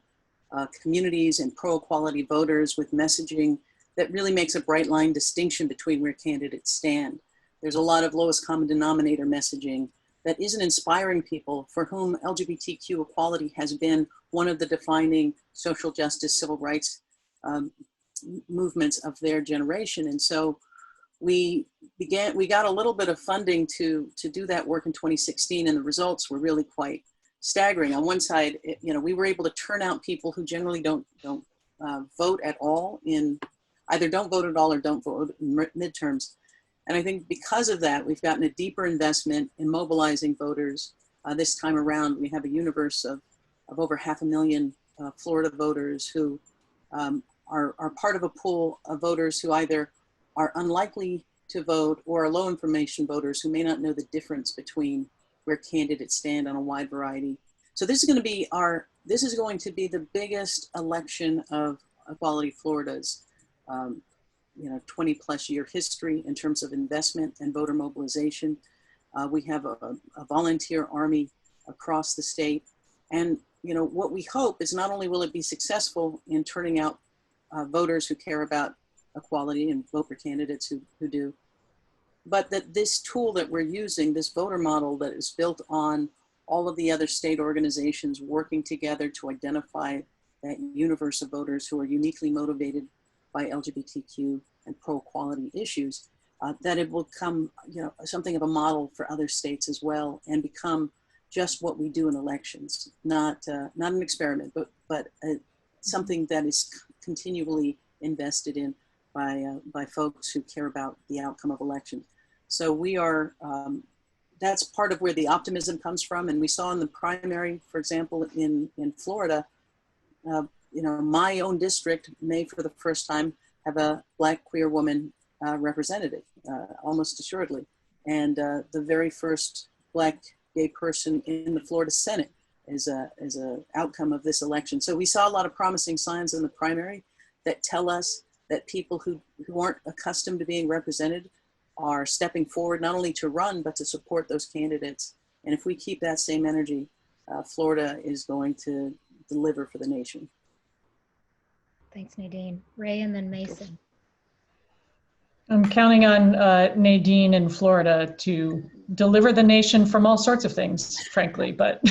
communities and pro-equality voters with messaging that really makes a bright line distinction between where candidates stand. There's a lot of lowest common denominator messaging that isn't inspiring people for whom LGBTQ equality has been one of the defining social justice, civil rights movements of their generation. And so we got a little bit of funding to do that work in 2016, and the results were really quite staggering. On one side, we were able to turn out people who generally don't vote at all either don't vote at all or don't vote in midterms. And I think because of that, we've gotten a deeper investment in mobilizing voters. This time around, we have a universe of over 500,000 Florida voters who are part of a pool of voters who either are unlikely to vote or are low information voters who may not know the difference between where candidates stand on a wide variety. So this is going to be the biggest election of Equality Florida's 20 plus year history in terms of investment and voter mobilization. We have a volunteer army across the state. And what we hope is not only will it be successful in turning out voters who care about equality and vote for candidates who do, but that this tool that we're using, this voter model that is built on all of the other state organizations working together to identify that universe of voters who are uniquely motivated by LGBTQ and pro-equality issues, that it will become something of a model for other states as well, and become just what we do in elections, not an experiment, but something that is continually invested in by folks who care about the outcome of elections. So we are, that's part of where the optimism comes from. And we saw in the primary, for example, in Florida, my own district may for the first time have a Black queer woman representative, almost assuredly. And the very first Black gay person in the Florida Senate is a outcome of this election. So we saw a lot of promising signs in the primary that tell us that people who aren't accustomed to being represented are stepping forward, not only to run, but to support those candidates. And if we keep that same energy, Florida is going to deliver for the nation. Thanks, Nadine. Ray and then Mason. I'm counting on Nadine in Florida to deliver the nation from all sorts of things, frankly, but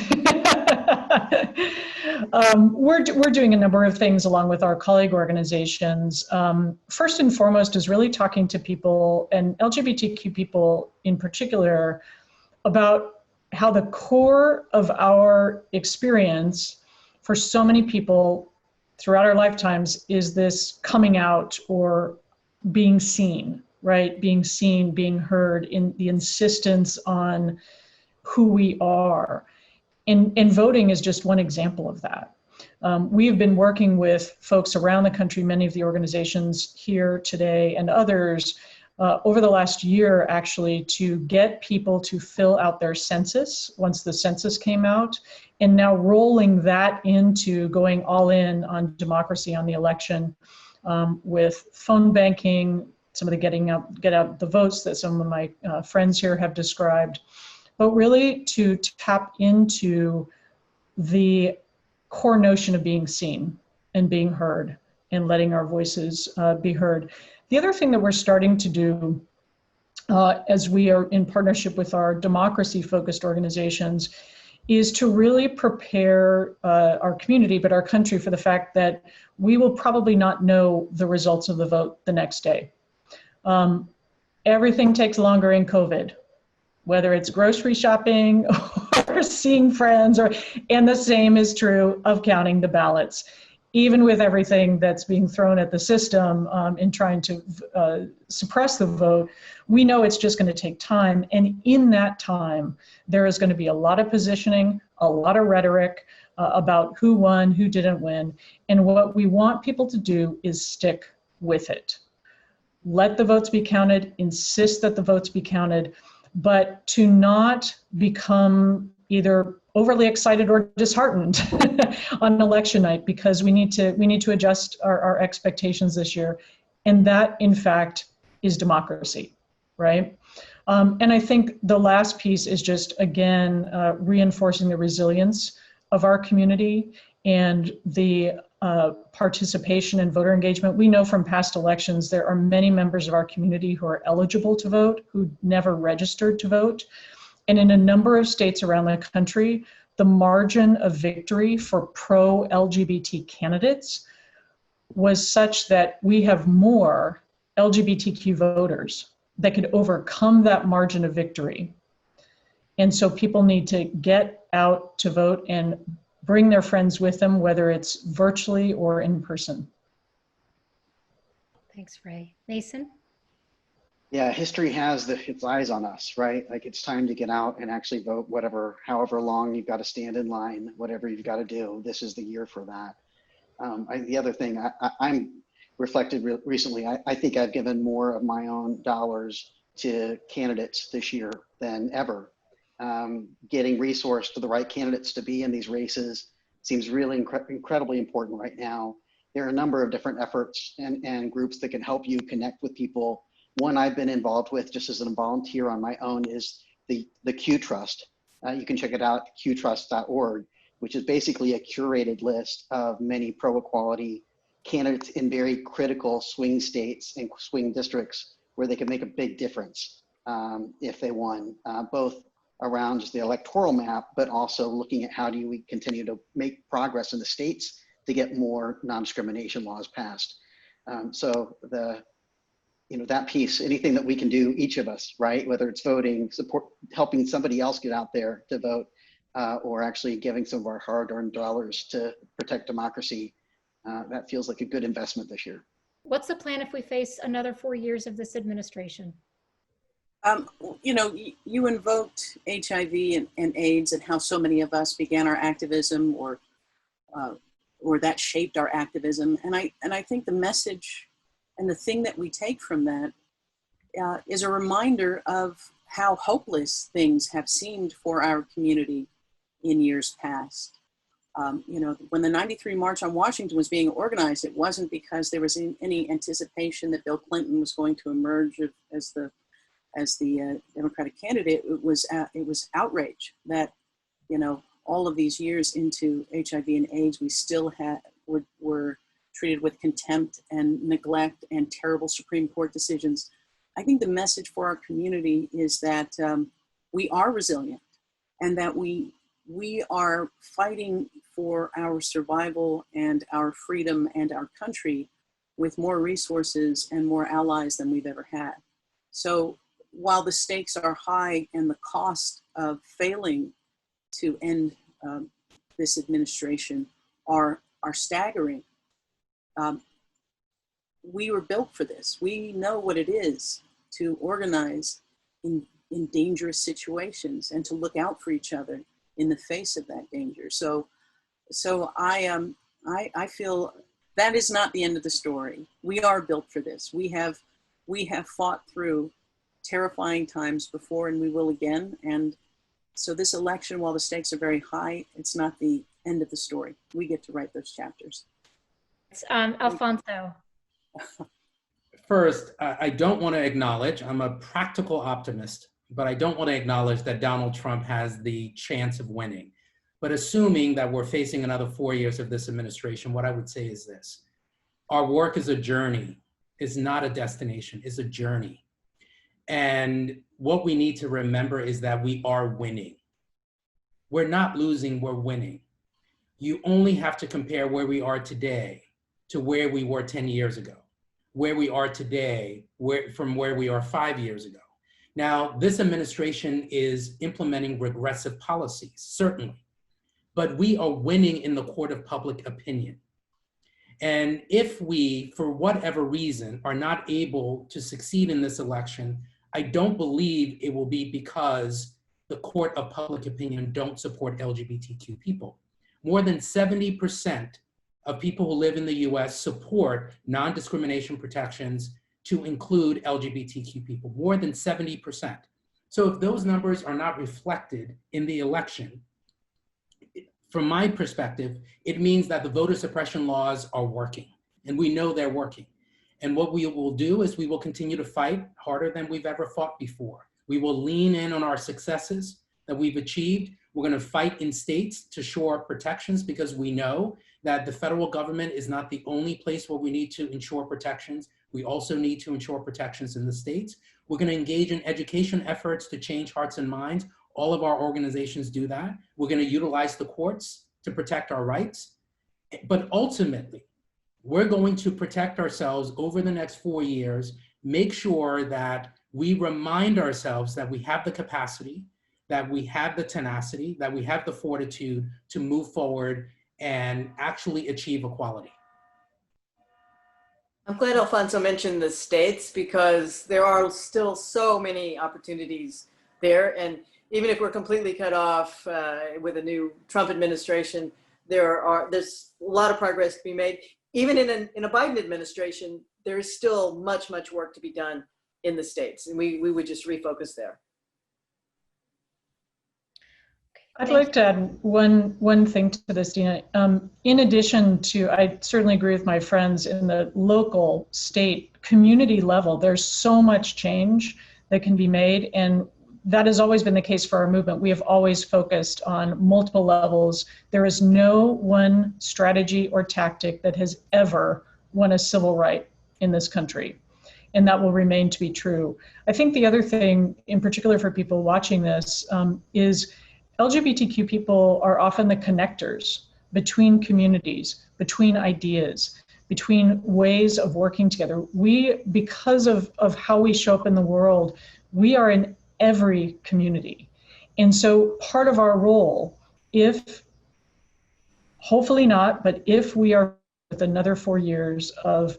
we're doing a number of things along with our colleague organizations. First and foremost is really talking to people, and LGBTQ people in particular, about how the core of our experience for so many people throughout our lifetimes is this coming out or being seen, right? Being seen, being heard, in the insistence on who we are. And voting is just one example of that. We have been working with folks around the country, many of the organizations here today and others, over the last year, actually, to get people to fill out their census once the census came out, and now rolling that into going all in on democracy, on the election, with phone banking, some of the get out the votes that some of my friends here have described, but really to tap into the core notion of being seen and being heard and letting our voices be heard. The other thing that we're starting to do as we are in partnership with our democracy-focused organizations is to really prepare our community, but our country, for the fact that we will probably not know the results of the vote the next day. Everything takes longer in COVID, whether it's grocery shopping or seeing friends, and the same is true of counting the ballots. Even with everything that's being thrown at the system in trying to suppress the vote, we know it's just going to take time. And in that time, there is going to be a lot of positioning, a lot of rhetoric about who won, who didn't win. And what we want people to do is stick with it. Let the votes be counted, insist that the votes be counted, but to not become either overly excited or disheartened on election night, because we need to adjust our expectations this year. And that, in fact, is democracy, right? And I think the last piece is just, again, reinforcing the resilience of our community and the participation and voter engagement. We know from past elections there are many members of our community who are eligible to vote, who never registered to vote. And in a number of states around the country, the margin of victory for pro-LGBT candidates was such that we have more LGBTQ voters that could overcome that margin of victory. And so people need to get out to vote and bring their friends with them, whether it's virtually or in person. Thanks, Ray. Mason? Yeah, history has its eyes on us, right? Like it's time to get out and actually vote, however long you've got to stand in line, whatever you've got to do. This is the year for that. The other thing I'm reflected recently, I think I've given more of my own dollars to candidates this year than ever. Getting resourced to the right candidates to be in these races seems really incredibly important right now. There are a number of different efforts and groups that can help you connect with people. One I've been involved with just as a volunteer on my own is the Q Trust. You can check it out, qtrust.org, which is basically a curated list of many pro-equality candidates in very critical swing states and swing districts where they could make a big difference if they won, both around just the electoral map, but also looking at how do we continue to make progress in the states to get more non-discrimination laws passed. So that piece, anything that we can do, each of us, right? Whether it's voting, support, helping somebody else get out there to vote, or actually giving some of our hard-earned dollars to protect democracy, that feels like a good investment this year. What's the plan if we face another 4 years of this administration? You invoked HIV and AIDS and how so many of us began our activism or that shaped our activism. And I think the message and the thing that we take from that is a reminder of how hopeless things have seemed for our community in years past. When the '93 March on Washington was being organized, it wasn't because there was any anticipation that Bill Clinton was going to emerge as the Democratic candidate. It was outrage that, all of these years into HIV and AIDS, we still were treated with contempt and neglect and terrible Supreme Court decisions. I think the message for our community is that we are resilient and that we are fighting for our survival and our freedom and our country with more resources and more allies than we've ever had. So while the stakes are high and the cost of failing to end this administration are staggering, we were built for this. We know what it is to organize in dangerous situations and to look out for each other in the face of that danger. So I feel that is not the end of the story. We are built for this. We have fought through terrifying times before, and we will again. And so this election, while the stakes are very high, it's not the end of the story. We get to write those chapters. Alfonso. First, I don't want to acknowledge, I'm a practical optimist, but I don't want to acknowledge that Donald Trump has the chance of winning. But assuming that we're facing another 4 years of this administration, what I would say is this: our work is a journey, it's not a destination, it's a journey. And what we need to remember is that we are winning. We're not losing, we're winning. You only have to compare where we are today to where we were 10 years ago, where we are today from where we are 5 years ago. Now, this administration is implementing regressive policies, certainly, but we are winning in the court of public opinion. And if we, for whatever reason, are not able to succeed in this election, I don't believe it will be because the court of public opinion don't support LGBTQ people. More than 70% of people who live in the US support non-discrimination protections to include LGBTQ people, more than 70%. So if those numbers are not reflected in the election, from my perspective, it means that the voter suppression laws are working, and we know they're working. And what we will do is we will continue to fight harder than we've ever fought before. We will lean in on our successes. that we've achieved. We're going to fight in states to shore up protections, because we know that the federal government is not the only place where we need to ensure protections. We also need to ensure protections in the states. We're going to engage in education efforts to change hearts and minds. All of our organizations do that. We're going to utilize the courts to protect our rights. But ultimately, we're going to protect ourselves over the next 4 years, make sure that we remind ourselves that we have the capacity, that we have the tenacity, that we have the fortitude to move forward and actually achieve equality. I'm glad Alfonso mentioned the states, because there are still so many opportunities there. And even if we're completely cut off with a new Trump administration, there's a lot of progress to be made. Even in a Biden administration, there is still much work to be done in the states, and we would just refocus there. I'd like to add one thing to this, Dina. In addition to, I certainly agree with my friends in the local, state, community level, there's so much change that can be made, and that has always been the case for our movement. We have always focused on multiple levels. There is no one strategy or tactic that has ever won a civil right in this country, and that will remain to be true. I think the other thing, in particular for people watching this, is LGBTQ people are often the connectors between communities, between ideas, between ways of working together. We, because of how we show up in the world, we are in every community. And so part of our role, if, hopefully not, but if we are with another 4 years of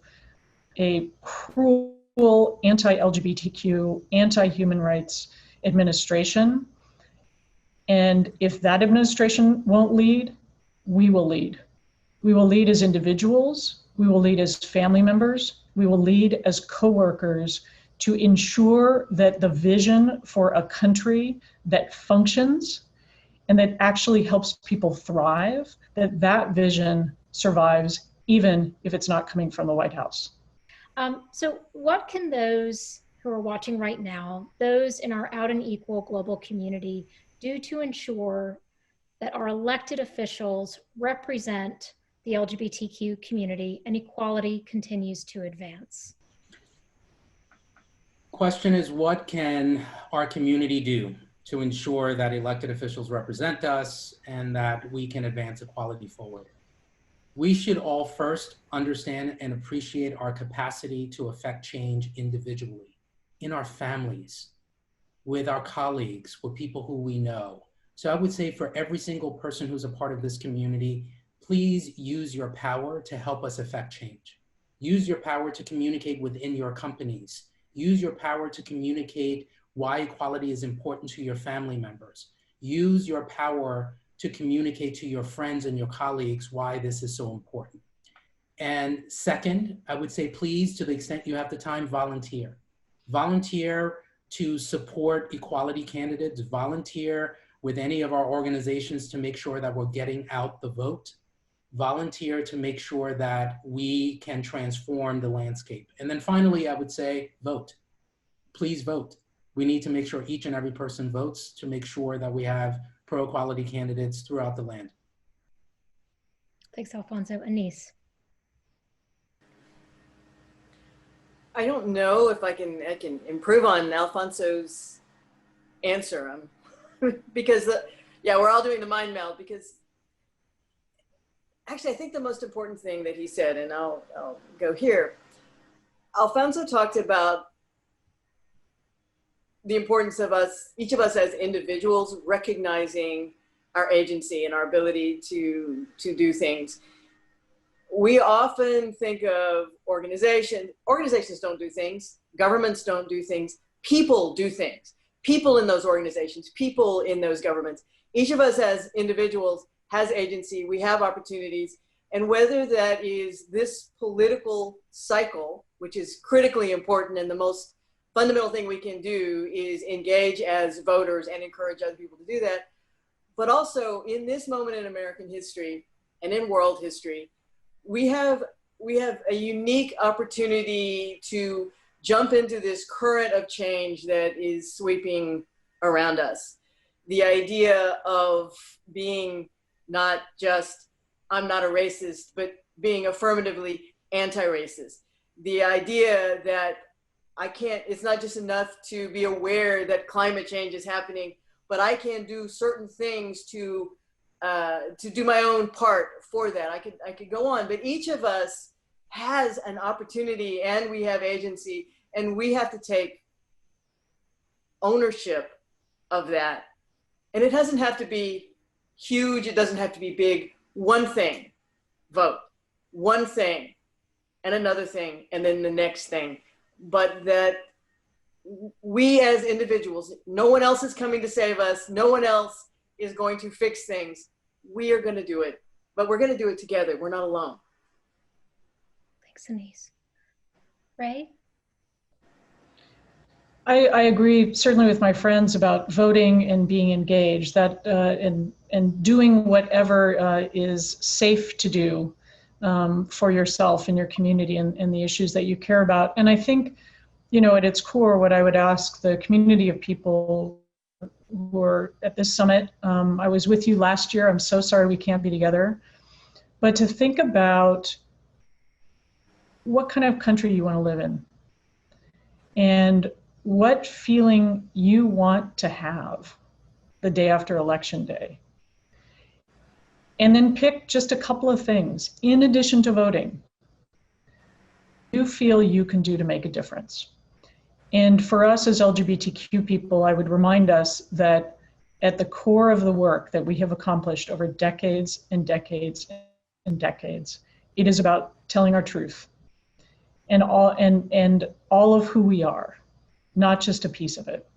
a cruel anti-LGBTQ, anti-human rights administration, and if that administration won't lead, we will lead. We will lead as individuals, we will lead as family members, we will lead as coworkers to ensure that the vision for a country that functions and that actually helps people thrive, that vision survives, even if it's not coming from the White House. So what can those who are watching right now, those in our out and equal global community, do to ensure that our elected officials represent the LGBTQ community and equality continues to advance? Question is, what can our community do to ensure that elected officials represent us and that we can advance equality forward? We should all first understand and appreciate our capacity to affect change individually, in our families, with our colleagues, with people who we know. So I would say for every single person who's a part of this community, please use your power to help us affect change. Use your power to communicate within your companies. Use your power to communicate why equality is important to your family members. Use your power to communicate to your friends and your colleagues why this is so important. And second, I would say, please, to the extent you have the time, volunteer. Volunteer to support equality candidates, volunteer with any of our organizations to make sure that we're getting out the vote, volunteer to make sure that we can transform the landscape. And then finally, I would say, vote. Please vote. We need to make sure each and every person votes to make sure that we have pro-equality candidates throughout the land. Thanks, Alfonso. Anise. I don't know if I can improve on Alfonso's answer, because we're all doing the mind meld, because actually I think the most important thing that he said, and I'll go here, Alfonso talked about the importance of each of us as individuals recognizing our agency and our ability to do things. We often think of organizations don't do things, governments don't do things, people do things. People in those organizations, people in those governments. Each of us as individuals has agency, we have opportunities, and whether that is this political cycle, which is critically important, and the most fundamental thing we can do is engage as voters and encourage other people to do that, but also in this moment in American history and in world history, we have a unique opportunity to jump into this current of change that is sweeping around us. the idea of being not just, I'm not a racist, but being affirmatively anti-racist. The idea that it's not just enough to be aware that climate change is happening, but I can do certain things to do my own part for that. I could go on, but each of us has an opportunity, and we have agency, and we have to take ownership of that. And it doesn't have to be huge. It doesn't have to be big. One thing, vote. One thing, and another thing, and then the next thing. But that we as individuals, no one else is coming to save us. No one else is going to fix things. We are going to do it, but we're going to do it together. We're not alone. Thanks, Anise. Ray? I agree certainly with my friends about voting and being engaged, that and doing whatever is safe to do for yourself and your community and the issues that you care about. And I think, you know, at its core, what I would ask the community of people who are at this summit, I was with you last year. I'm so sorry we can't be together, but to think about what kind of country you want to live in and what feeling you want to have the day after Election Day. And then pick just a couple of things, in addition to voting, you feel you can do to make a difference. And for us as LGBTQ people, I would remind us that at the core of the work that we have accomplished over decades and decades and decades, it is about telling our truth and all of who we are, not just a piece of it.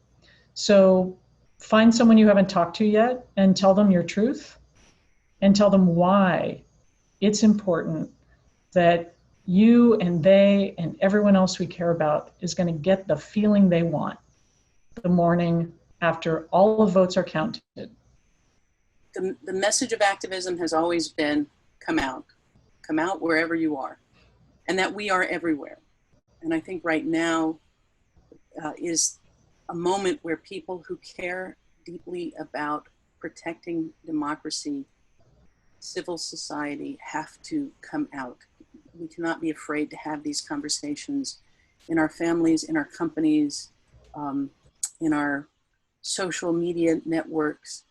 So find someone you haven't talked to yet and tell them your truth and tell them why it's important that you and they and everyone else we care about is going to get the feeling they want the morning after all the votes are counted. The message of activism has always been come out wherever you are, and that we are everywhere. And I think right now is a moment where people who care deeply about protecting democracy, civil society, have to come out. We cannot be afraid to have these conversations in our families, in our companies, in our social media networks.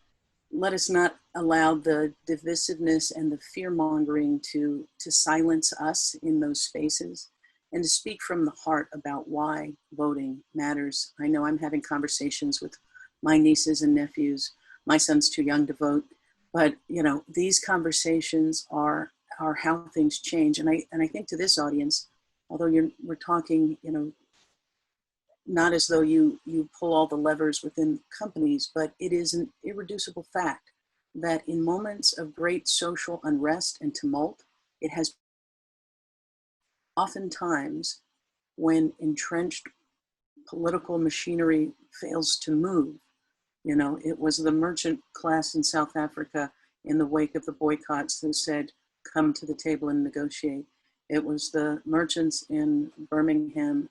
Let us not allow the divisiveness and the fear-mongering to silence us in those spaces, and to speak from the heart about why voting matters. I know I'm having conversations with my nieces and nephews. My son's too young to vote, but you know, these conversations are how things change. And I think to this audience, although we're talking, you know, not as though you pull all the levers within companies, but it is an irreducible fact that in moments of great social unrest and tumult, it has oftentimes when entrenched political machinery fails to move. You know, it was the merchant class in South Africa in the wake of the boycotts who said, come to the table and negotiate. It was the merchants in Birmingham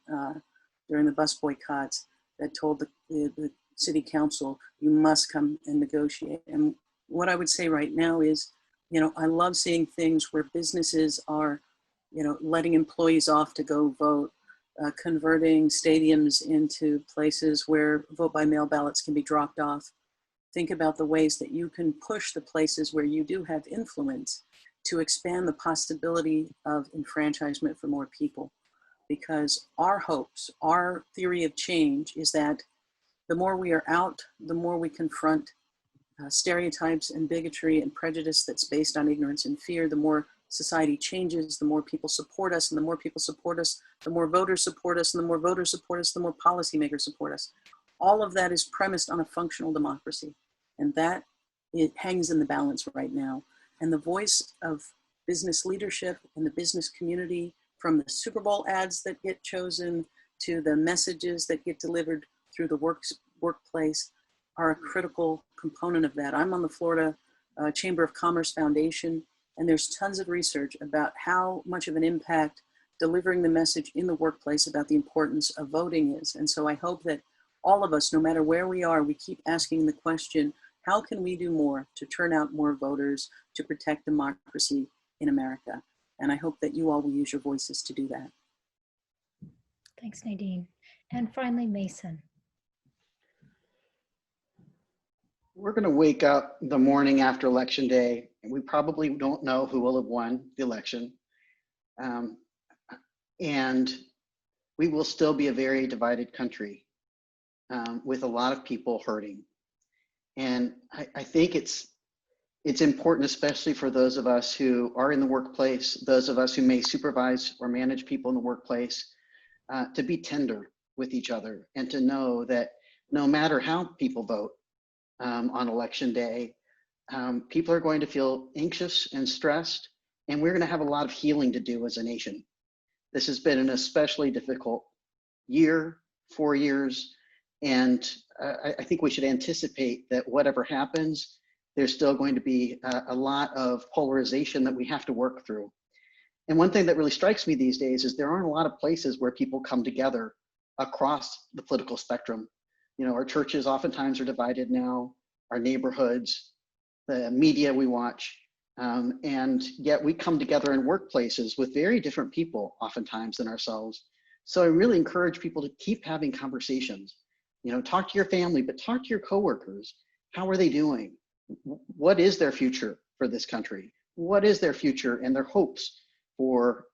during the bus boycotts that told the city council, you must come and negotiate. And what I would say right now is, you know, I love seeing things where businesses are, you know, letting employees off to go vote, converting stadiums into places where vote by mail ballots can be dropped off. Think about the ways that you can push the places where you do have influence to expand the possibility of enfranchisement for more people. Because our hopes, our theory of change is that the more we are out, the more we confront stereotypes and bigotry and prejudice that's based on ignorance and fear, the more society changes, the more people support us, and the more people support us, the more voters support us, and the more voters support us, the more policymakers support us. All of that is premised on a functional democracy. And that, it hangs in the balance right now. And the voice of business leadership and the business community, from the Super Bowl ads that get chosen to the messages that get delivered through the workplace, are a critical component of that. I'm on the Florida Chamber of Commerce Foundation, and there's tons of research about how much of an impact delivering the message in the workplace about the importance of voting is. And so I hope that all of us, no matter where we are, we keep asking the question, how can we do more to turn out more voters to protect democracy in America? And I hope that you all will use your voices to do that. Thanks, Nadine. And finally, Mason. We're going to wake up the morning after Election Day, and we probably don't know who will have won the election. And we will still be a very divided country with a lot of people hurting. And I think it's important, especially for those of us who are in the workplace, those of us who may supervise or manage people in the workplace, to be tender with each other and to know that no matter how people vote on Election Day, people are going to feel anxious and stressed, and we're going to have a lot of healing to do as a nation. This has been an especially difficult year, 4 years, and I think we should anticipate that whatever happens, there's still going to be a lot of polarization that we have to work through. And one thing that really strikes me these days is there aren't a lot of places where people come together across the political spectrum. You know, our churches oftentimes are divided now, our neighborhoods, the media we watch, and yet we come together in workplaces with very different people oftentimes than ourselves. So I really encourage people to keep having conversations. You know, talk to your family, but talk to your coworkers. How are they doing? What is their future for this country? What is their future and their hopes for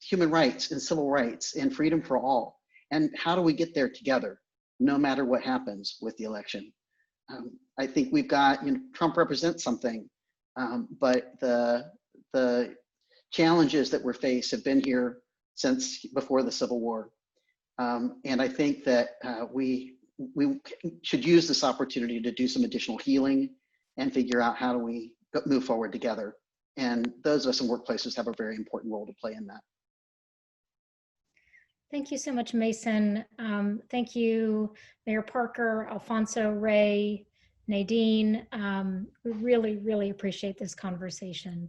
human rights and civil rights and freedom for all? And how do we get there together, no matter what happens with the election? I think we've got, you know, Trump represents something, but the challenges that we're faced have been here since before the Civil War. And I think that we should use this opportunity to do some additional healing and figure out how do we move forward together. And those of us in workplaces have a very important role to play in that. Thank you so much, Mason. Thank you, Mayor Parker, Alfonso, Ray, Nadine. We really, really appreciate this conversation.